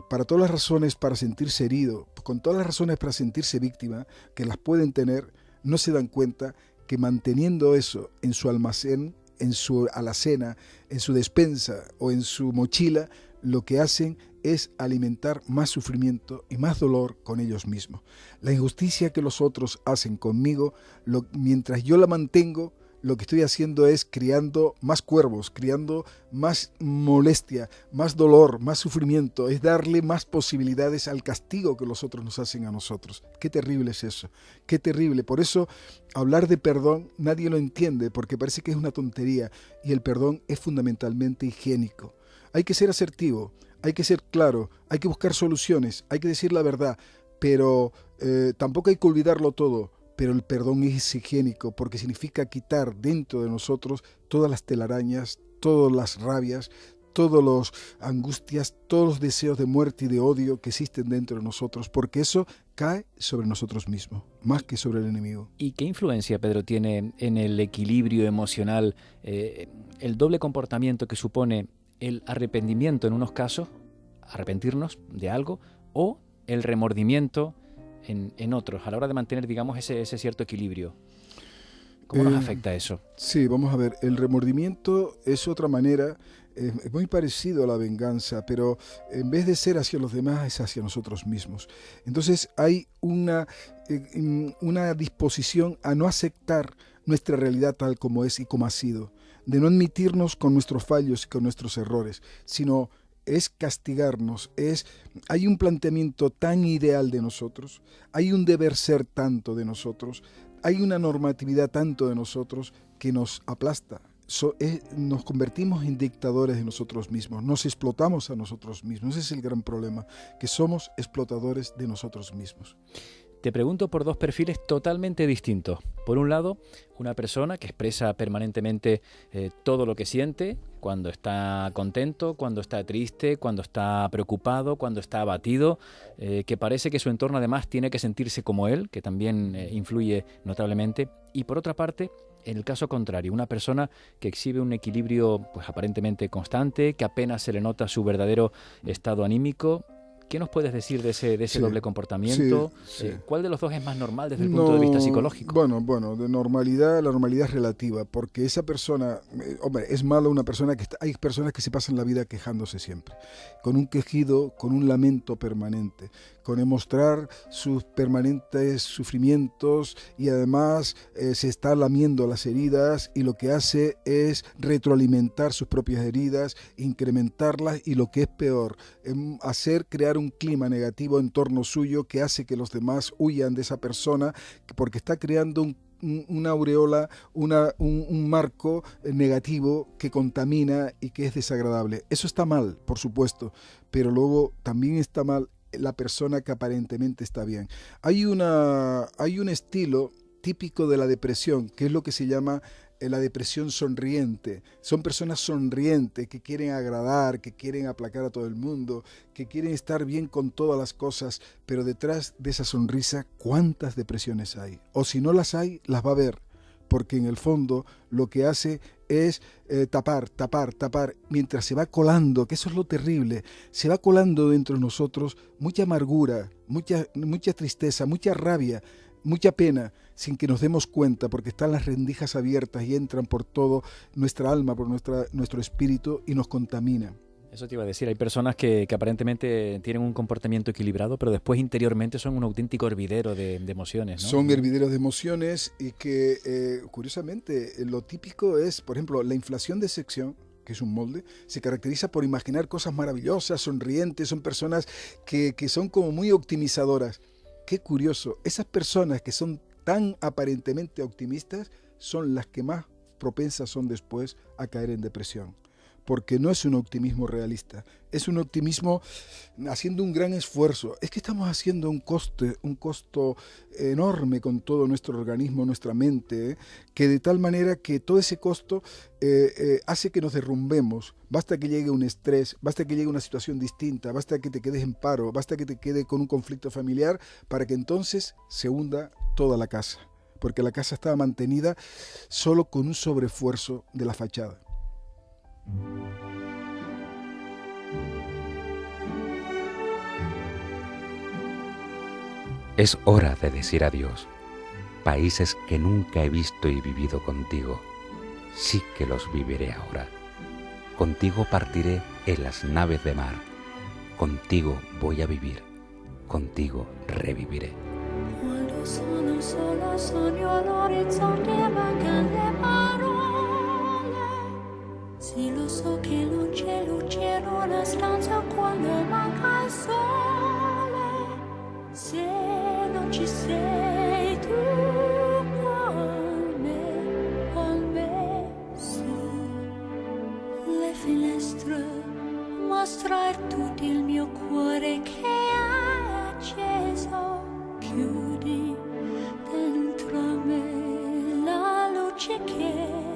para todas las razones para sentirse herido, con todas las razones para sentirse víctima, que las pueden tener, no se dan cuenta que manteniendo eso en su almacén, en su alacena, en su despensa o en su mochila, lo que hacen es alimentar más sufrimiento y más dolor con ellos mismos. La injusticia que los otros hacen conmigo, mientras yo la mantengo, lo que estoy haciendo es criando más cuervos, criando más molestia, más dolor, más sufrimiento, es darle más posibilidades al castigo que los otros nos hacen a nosotros. Qué terrible es eso, qué terrible. Por eso hablar de perdón nadie lo entiende, porque parece que es una tontería, y el perdón es fundamentalmente higiénico. Hay que ser asertivo, hay que ser claro, hay que buscar soluciones, hay que decir la verdad, pero tampoco hay que olvidarlo todo. Pero el perdón es higiénico porque significa quitar dentro de nosotros todas las telarañas, todas las rabias, todas las angustias, todos los deseos de muerte y de odio que existen dentro de nosotros, porque eso cae sobre nosotros mismos, más que sobre el enemigo. ¿Y qué influencia, Pedro, tiene en el equilibrio emocional el doble comportamiento que supone el arrepentimiento en unos casos, arrepentirnos de algo, o el remordimiento en otros, a la hora de mantener, digamos, ese cierto equilibrio? ¿Cómo nos afecta eso? Sí, vamos a ver, el remordimiento es otra manera, es muy parecido a la venganza, pero en vez de ser hacia los demás, es hacia nosotros mismos. Entonces hay una disposición a no aceptar nuestra realidad tal como es y como ha sido, de no admitirnos con nuestros fallos y con nuestros errores, sino es castigarnos, hay un planteamiento tan ideal de nosotros, hay un deber ser tanto de nosotros, hay una normatividad tanto de nosotros que nos aplasta. Nos convertimos en dictadores de nosotros mismos, nos explotamos a nosotros mismos. Ese es el gran problema, que somos explotadores de nosotros mismos. Te pregunto por dos perfiles totalmente distintos. Por un lado, una persona que expresa permanentemente todo lo que siente, cuando está contento, cuando está triste, cuando está preocupado, cuando está abatido, que parece que su entorno además tiene que sentirse como él, que también influye notablemente. Y por otra parte, en el caso contrario, una persona que exhibe un equilibrio pues aparentemente constante, que apenas se le nota su verdadero estado anímico. ¿Qué nos puedes decir de ese doble comportamiento? Sí. ¿Cuál de los dos es más normal desde el punto de vista psicológico? Bueno, de normalidad, la normalidad es relativa, porque esa persona, es malo una persona hay personas que se pasan la vida quejándose siempre, con un quejido, con un lamento permanente, con demostrar sus permanentes sufrimientos y además se está lamiendo las heridas y lo que hace es retroalimentar sus propias heridas, incrementarlas y lo que es peor, crear un clima negativo en torno suyo que hace que los demás huyan de esa persona porque está creando una aureola, un marco negativo que contamina y que es desagradable. Eso está mal, por supuesto, pero luego también está mal la persona que aparentemente está bien. Hay un estilo típico de la depresión, que es lo que se llama la depresión sonriente. Son personas sonrientes que quieren agradar, que quieren aplacar a todo el mundo, que quieren estar bien con todas las cosas, pero detrás de esa sonrisa, ¿cuántas depresiones hay? O si no las hay, las va a ver, porque en el fondo lo que hace es tapar, mientras se va colando, que eso es lo terrible, se va colando dentro de nosotros mucha amargura, mucha tristeza, mucha rabia, mucha pena, sin que nos demos cuenta, porque están las rendijas abiertas y entran por todo nuestra alma, por nuestro espíritu y nos contaminan. Eso te iba a decir, hay personas que aparentemente tienen un comportamiento equilibrado, pero después interiormente son un auténtico hervidero de emociones, ¿no? Son hervideros de emociones y que, curiosamente, lo típico es, por ejemplo, la inflación de sección, que es un molde, se caracteriza por imaginar cosas maravillosas, sonrientes, son personas que son como muy optimizadoras. Qué curioso, esas personas que son tan aparentemente optimistas son las que más propensas son después a caer en depresión. Porque no es un optimismo realista, es un optimismo haciendo un gran esfuerzo. Es que estamos haciendo un costo enorme con todo nuestro organismo, nuestra mente, que de tal manera que todo ese costo hace que nos derrumbemos. Basta que llegue un estrés, basta que llegue una situación distinta, basta que te quedes en paro, basta que te quede con un conflicto familiar para que entonces se hunda toda la casa. Porque la casa estaba mantenida solo con un sobreesfuerzo de la fachada. Es hora de decir adiós. Países que nunca he visto y vivido contigo, sí que los viviré ahora. Contigo partiré en las naves de mar. Contigo voy a vivir. Contigo reviviré. Quando sono solo sogno l'orizzonte vacante So che luce, luce in una stanza quando manca il sole. Se non ci sei tu con me, sì. Le finestre mostrar tutto il mio cuore che è acceso. Chiudi dentro me la luce che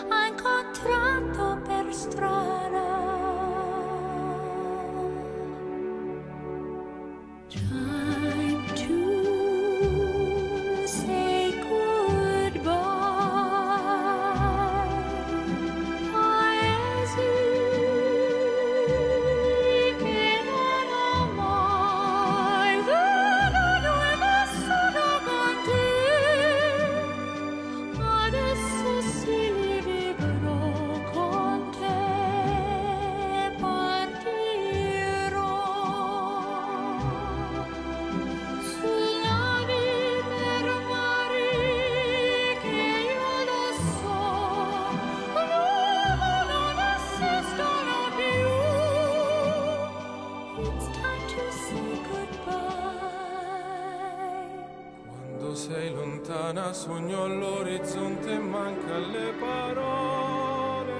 ha incontrato per strada. Time to say goodbye. Paesi che non ho mai veduto e vissuto con te. Adesso sì li vivrò con te. Partirò su navi per mari che io lo so non esistono più. It's time to say goodbye. Quando sei lontana sogno all'orizzonte e manca le parole.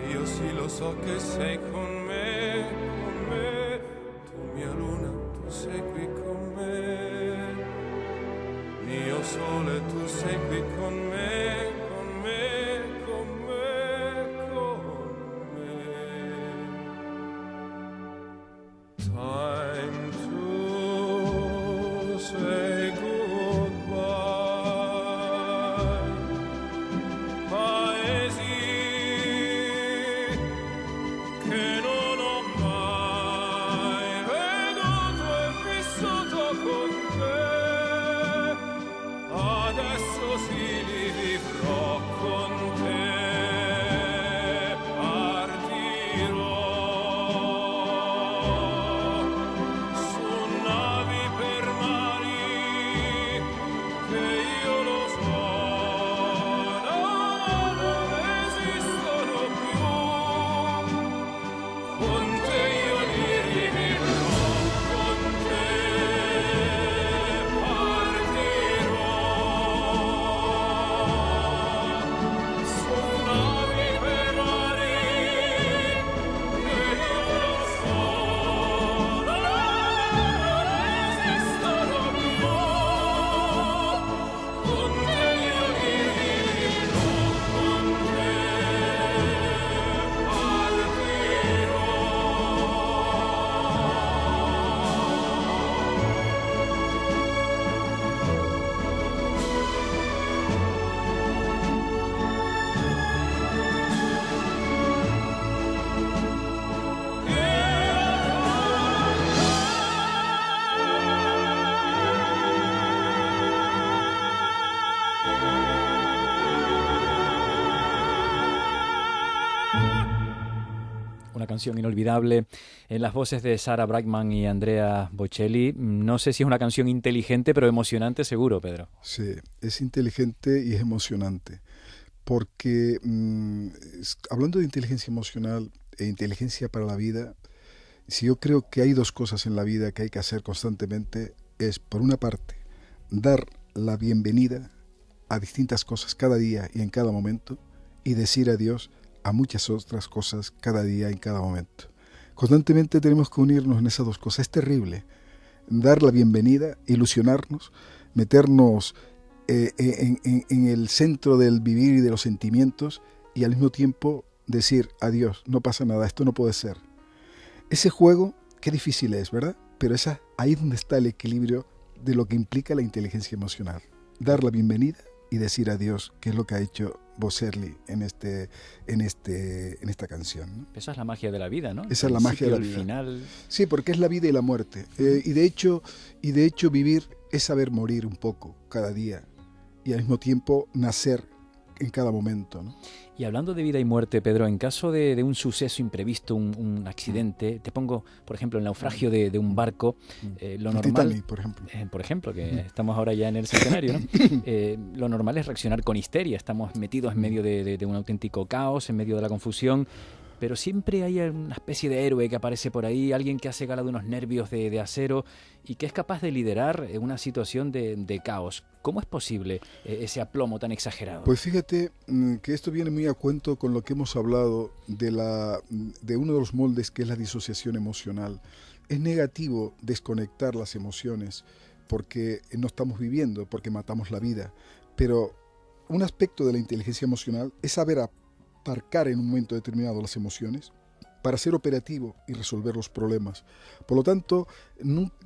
E io sì lo so che sei con me, con me. Tu mia luna, tu sei qui con me. Mio sole, tu sei qui con me, con me, con me, con me. Time to say goodbye. Paesi che non ho mai veduto e vissuto con te. Adesso sì li vivrò con te. Partirò su navi per mari che io lo so non esistono più. Con te io li rivivrò, con te partirò su navi per mari che io lo so non esistono più. Con te io li rivivrò, con te Una canción inolvidable en las voces de Sarah Brightman y Andrea Bocelli. No sé si es una canción inteligente, pero emocionante seguro, Pedro. Sí, es inteligente y es emocionante, porque hablando de inteligencia emocional e inteligencia para la vida, si yo creo que hay dos cosas en la vida que hay que hacer constantemente, es por una parte dar la bienvenida a distintas cosas cada día y en cada momento, y decir adiós a muchas otras cosas cada día y en cada momento. Constantemente tenemos que unirnos en esas dos cosas. Es terrible dar la bienvenida, ilusionarnos, meternos en el centro del vivir y de los sentimientos, y al mismo tiempo decir adiós, no pasa nada, esto no puede ser. Ese juego, qué difícil es, ¿verdad? Pero ahí es donde está el equilibrio de lo que implica la inteligencia emocional. Dar la bienvenida y decir adiós, que es lo que ha hecho Bocelli en esta canción, ¿no? Esa es la magia de la vida, ¿no? Esa es la magia de la vida. Final. Sí, porque es la vida y la muerte. Y de hecho vivir es saber morir un poco cada día, y al mismo tiempo nacer en cada momento, ¿no? Y hablando de vida y muerte, Pedro, en caso de un suceso imprevisto, un accidente, te pongo, por ejemplo, el naufragio de un barco, lo normal... Titanic, por ejemplo. Por ejemplo, que estamos ahora ya en el centenario, ¿no? Lo normal es reaccionar con histeria, estamos metidos en medio de un auténtico caos, en medio de la confusión, pero siempre hay una especie de héroe que aparece por ahí, alguien que hace gala de unos nervios de acero y que es capaz de liderar una situación de caos. ¿Cómo es posible ese aplomo tan exagerado? Pues fíjate que esto viene muy a cuento con lo que hemos hablado de uno de los moldes, que es la disociación emocional. Es negativo desconectar las emociones porque no estamos viviendo, porque matamos la vida. Pero un aspecto de la inteligencia emocional es saber aparcar en un momento determinado las emociones para ser operativo y resolver los problemas. Por lo tanto,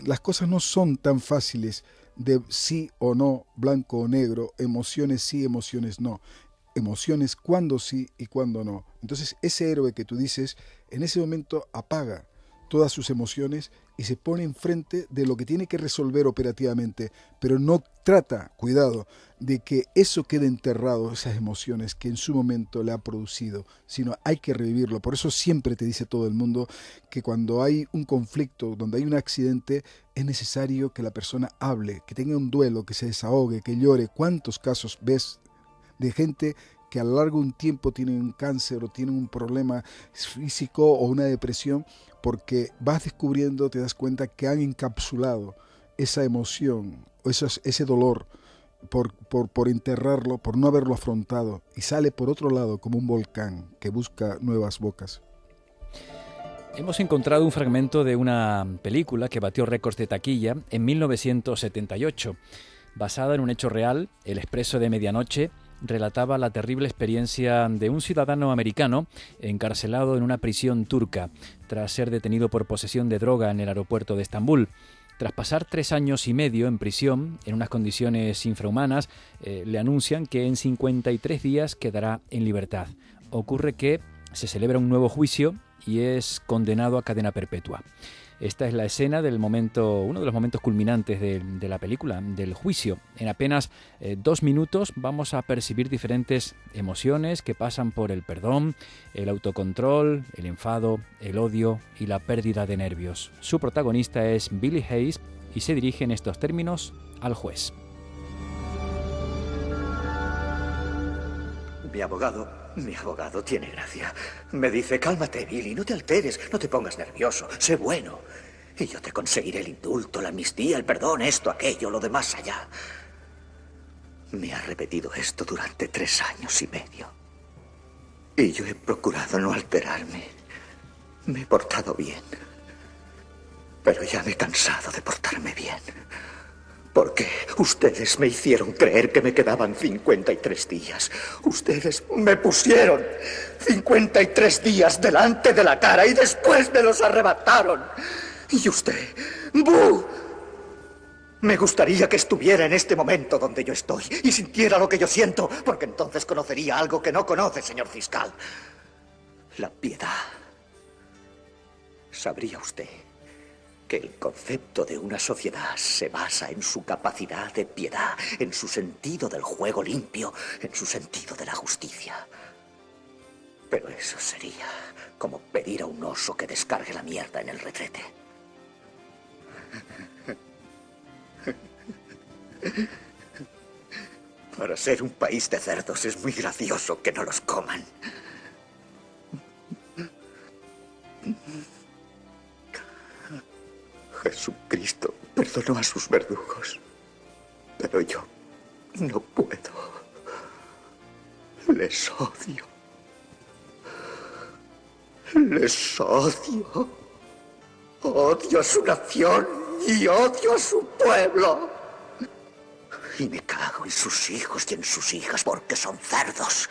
las cosas no son tan fáciles de sí o no, blanco o negro, emociones sí, emociones no. Emociones cuando sí y cuando no. Entonces, ese héroe que tú dices, en ese momento apaga todas sus emociones y se pone enfrente de lo que tiene que resolver operativamente, pero no trata, cuidado, de que eso quede enterrado, esas emociones que en su momento le ha producido, sino hay que revivirlo. Por eso siempre te dice todo el mundo que cuando hay un conflicto, donde hay un accidente, es necesario que la persona hable, que tenga un duelo, que se desahogue, que llore. ¿Cuántos casos ves de gente que a lo largo de un tiempo tienen un cáncer o tienen un problema físico o una depresión? Porque vas descubriendo, te das cuenta que han encapsulado esa emoción, o ese dolor por enterrarlo, por no haberlo afrontado, y sale por otro lado como un volcán que busca nuevas bocas. Hemos encontrado un fragmento de una película que batió récords de taquilla en 1978. Basada en un hecho real, El Expreso de Medianoche relataba la terrible experiencia de un ciudadano americano encarcelado en una prisión turca tras ser detenido por posesión de droga en el aeropuerto de Estambul. Tras pasar 3 años y medio en prisión, en unas condiciones infrahumanas, le anuncian que en 53 días quedará en libertad. Ocurre que se celebra un nuevo juicio y es condenado a cadena perpetua. Esta es la escena del momento, uno de los momentos culminantes de la película, del juicio. En apenas 2 minutos vamos a percibir diferentes emociones que pasan por el perdón, el autocontrol, el enfado, el odio y la pérdida de nervios. Su protagonista es Billy Hayes y se dirige en estos términos al juez. Mi abogado tiene gracia. Me dice, cálmate, Billy, no te alteres, no te pongas nervioso, sé bueno. Y yo te conseguiré el indulto, la amnistía, el perdón, esto, aquello, lo de más allá. Me ha repetido esto durante 3 años y medio. Y yo he procurado no alterarme. Me he portado bien. Pero ya me he cansado de portarme bien. Porque ustedes me hicieron creer que me quedaban 53 días. Ustedes me pusieron 53 días delante de la cara y después me los arrebataron. Y usted, ¡bu! Me gustaría que estuviera en este momento donde yo estoy y sintiera lo que yo siento, porque entonces conocería algo que no conoce, señor fiscal. La piedad. ¿Sabría usted que el concepto de una sociedad se basa en su capacidad de piedad, en su sentido del juego limpio, en su sentido de la justicia? Pero eso sería como pedir a un oso que descargue la mierda en el retrete. Para ser un país de cerdos es muy gracioso que no los coman. Jesucristo perdonó a sus verdugos, pero yo no puedo. Les odio. Les odio. Odio a su nación y odio a su pueblo. Y me cago en sus hijos y en sus hijas porque son cerdos.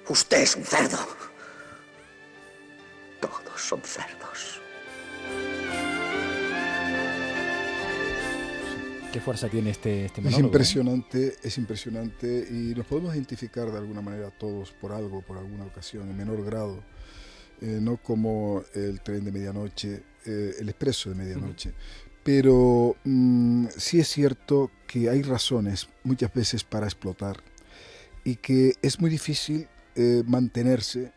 Usted es un cerdo. Todos son cerdos. ¿Qué fuerza tiene este monólogo? Es impresionante y nos podemos identificar de alguna manera todos por algo, por alguna ocasión, en menor grado. No como el tren de medianoche, el expreso de medianoche. Pero sí es cierto que hay razones muchas veces para explotar. y que es muy difícil mantenerse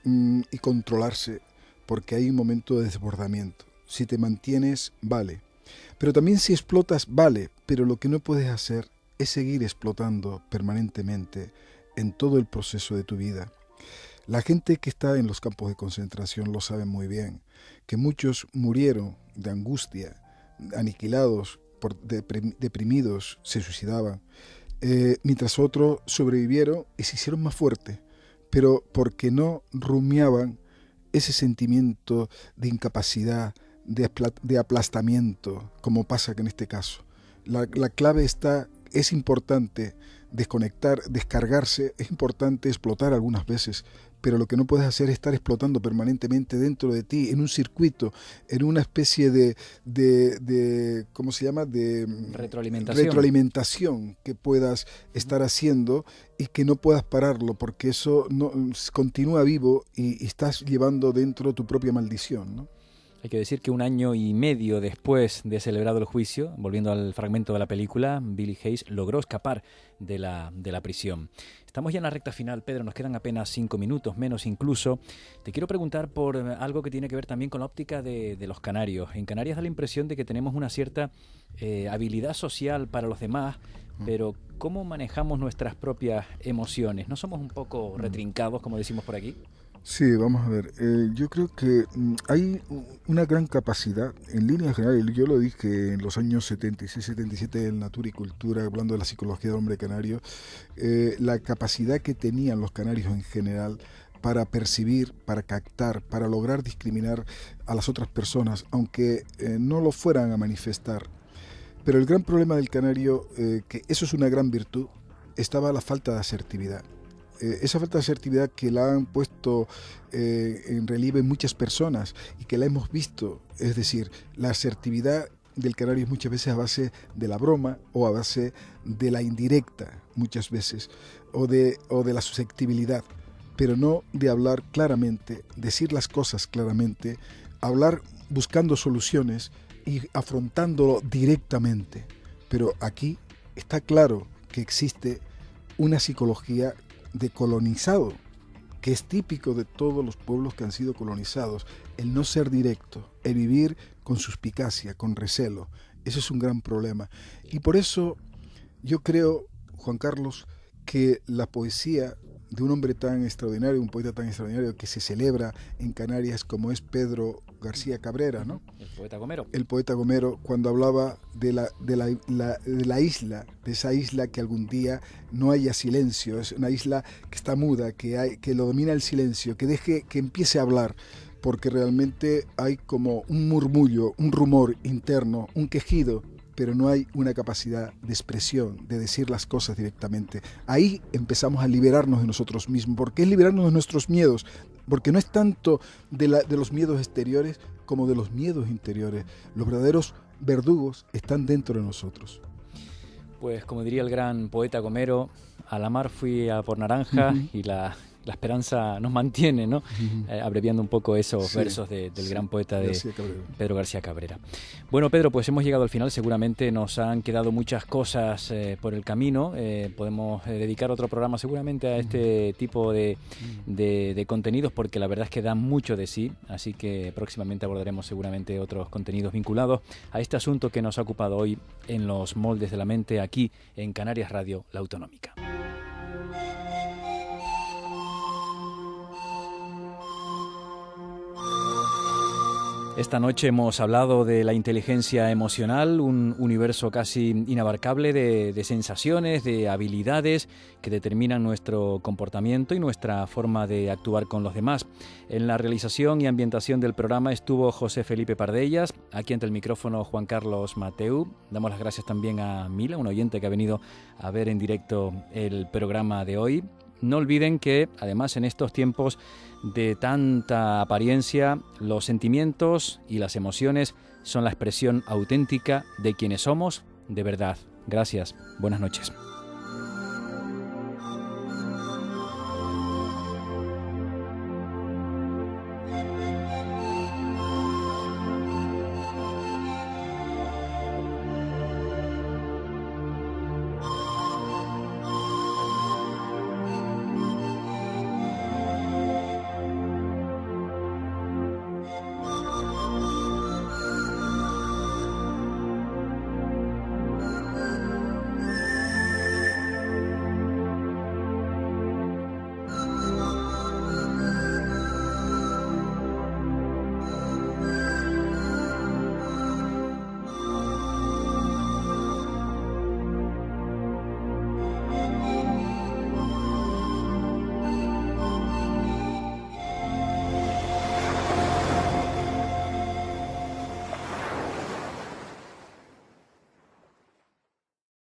y controlarse, porque hay un momento de desbordamiento. Si te mantienes, vale. Pero también si explotas, vale. Pero lo que no puedes hacer es seguir explotando permanentemente en todo el proceso de tu vida. La gente que está en los campos de concentración lo sabe muy bien, que muchos murieron de angustia, aniquilados, deprimidos, se suicidaban, mientras otros sobrevivieron y se hicieron más fuertes, pero porque no rumiaban ese sentimiento de incapacidad, de aplastamiento, como pasa en este caso. La clave está, es importante desconectar, descargarse, es importante explotar algunas veces, pero lo que no puedes hacer es estar explotando permanentemente dentro de ti, en un circuito, en una especie de ¿cómo se llama? De retroalimentación que puedas estar haciendo y que no puedas pararlo, porque eso no continúa vivo y estás llevando dentro tu propia maldición, ¿no? Hay que decir que 1 año y medio después de celebrado el juicio, volviendo al fragmento de la película, Billy Hayes logró escapar de la prisión. Estamos ya en la recta final, Pedro, nos quedan apenas 5 minutos, menos incluso. Te quiero preguntar por algo que tiene que ver también con la óptica de los canarios. En Canarias da la impresión de que tenemos una cierta habilidad social para los demás, pero ¿cómo manejamos nuestras propias emociones? ¿No somos un poco retrincados, como decimos por aquí? Sí, vamos a ver. Yo creo que hay una gran capacidad, en líneas generales, yo lo dije en los años 76-77 en Natura y Cultura, hablando de la psicología del hombre canario, la capacidad que tenían los canarios en general para percibir, para captar, para lograr discriminar a las otras personas, aunque no lo fueran a manifestar. Pero el gran problema del canario, que eso es una gran virtud, estaba la falta de asertividad. Esa falta de asertividad que la han puesto en relieve muchas personas y que la hemos visto, es decir, la asertividad del canario es muchas veces a base de la broma o a base de la indirecta, muchas veces, o de la susceptibilidad, pero no de hablar claramente, decir las cosas claramente, hablar buscando soluciones y afrontándolo directamente. Pero aquí está claro que existe una psicología de colonizado, que es típico de todos los pueblos que han sido colonizados, el no ser directo, el vivir con suspicacia, con recelo. Ese es un gran problema. Y por eso yo creo, Juan Carlos, que la poesía de un hombre tan extraordinario, un poeta tan extraordinario que se celebra en Canarias como es Pedro García Cabrera, ¿no? El poeta Gomero. El poeta Gomero, cuando hablaba de la isla, de esa isla que algún día no haya silencio, es una isla que está muda, que lo domina el silencio, que empiece a hablar, porque realmente hay como un murmullo, un rumor interno, un quejido, pero no hay una capacidad de expresión, de decir las cosas directamente. Ahí empezamos a liberarnos de nosotros mismos, porque es liberarnos de nuestros miedos, porque no es tanto de los miedos exteriores como de los miedos interiores. Los verdaderos verdugos están dentro de nosotros. Pues como diría el gran poeta Gomero, a la mar fui a por naranja y la esperanza nos mantiene, ¿no? Abreviando un poco esos versos del gran poeta de Pedro García Cabrera. Bueno, Pedro, pues hemos llegado al final. Seguramente nos han quedado muchas cosas por el camino. Podemos dedicar otro programa seguramente a este tipo de contenidos, porque la verdad es que dan mucho de sí. Así que próximamente abordaremos seguramente otros contenidos vinculados a este asunto que nos ha ocupado hoy en Los Moldes de la Mente, aquí en Canarias Radio, la Autonómica. Esta noche hemos hablado de la inteligencia emocional, un universo casi inabarcable de sensaciones, de habilidades que determinan nuestro comportamiento y nuestra forma de actuar con los demás. En la realización y ambientación del programa estuvo José Felipe Pardellas, aquí ante el micrófono Juan Carlos Mateu. Damos las gracias también a Mila, un oyente que ha venido a ver en directo el programa de hoy. No olviden que, además, en estos tiempos de tanta apariencia, los sentimientos y las emociones son la expresión auténtica de quienes somos de verdad. Gracias. Buenas noches.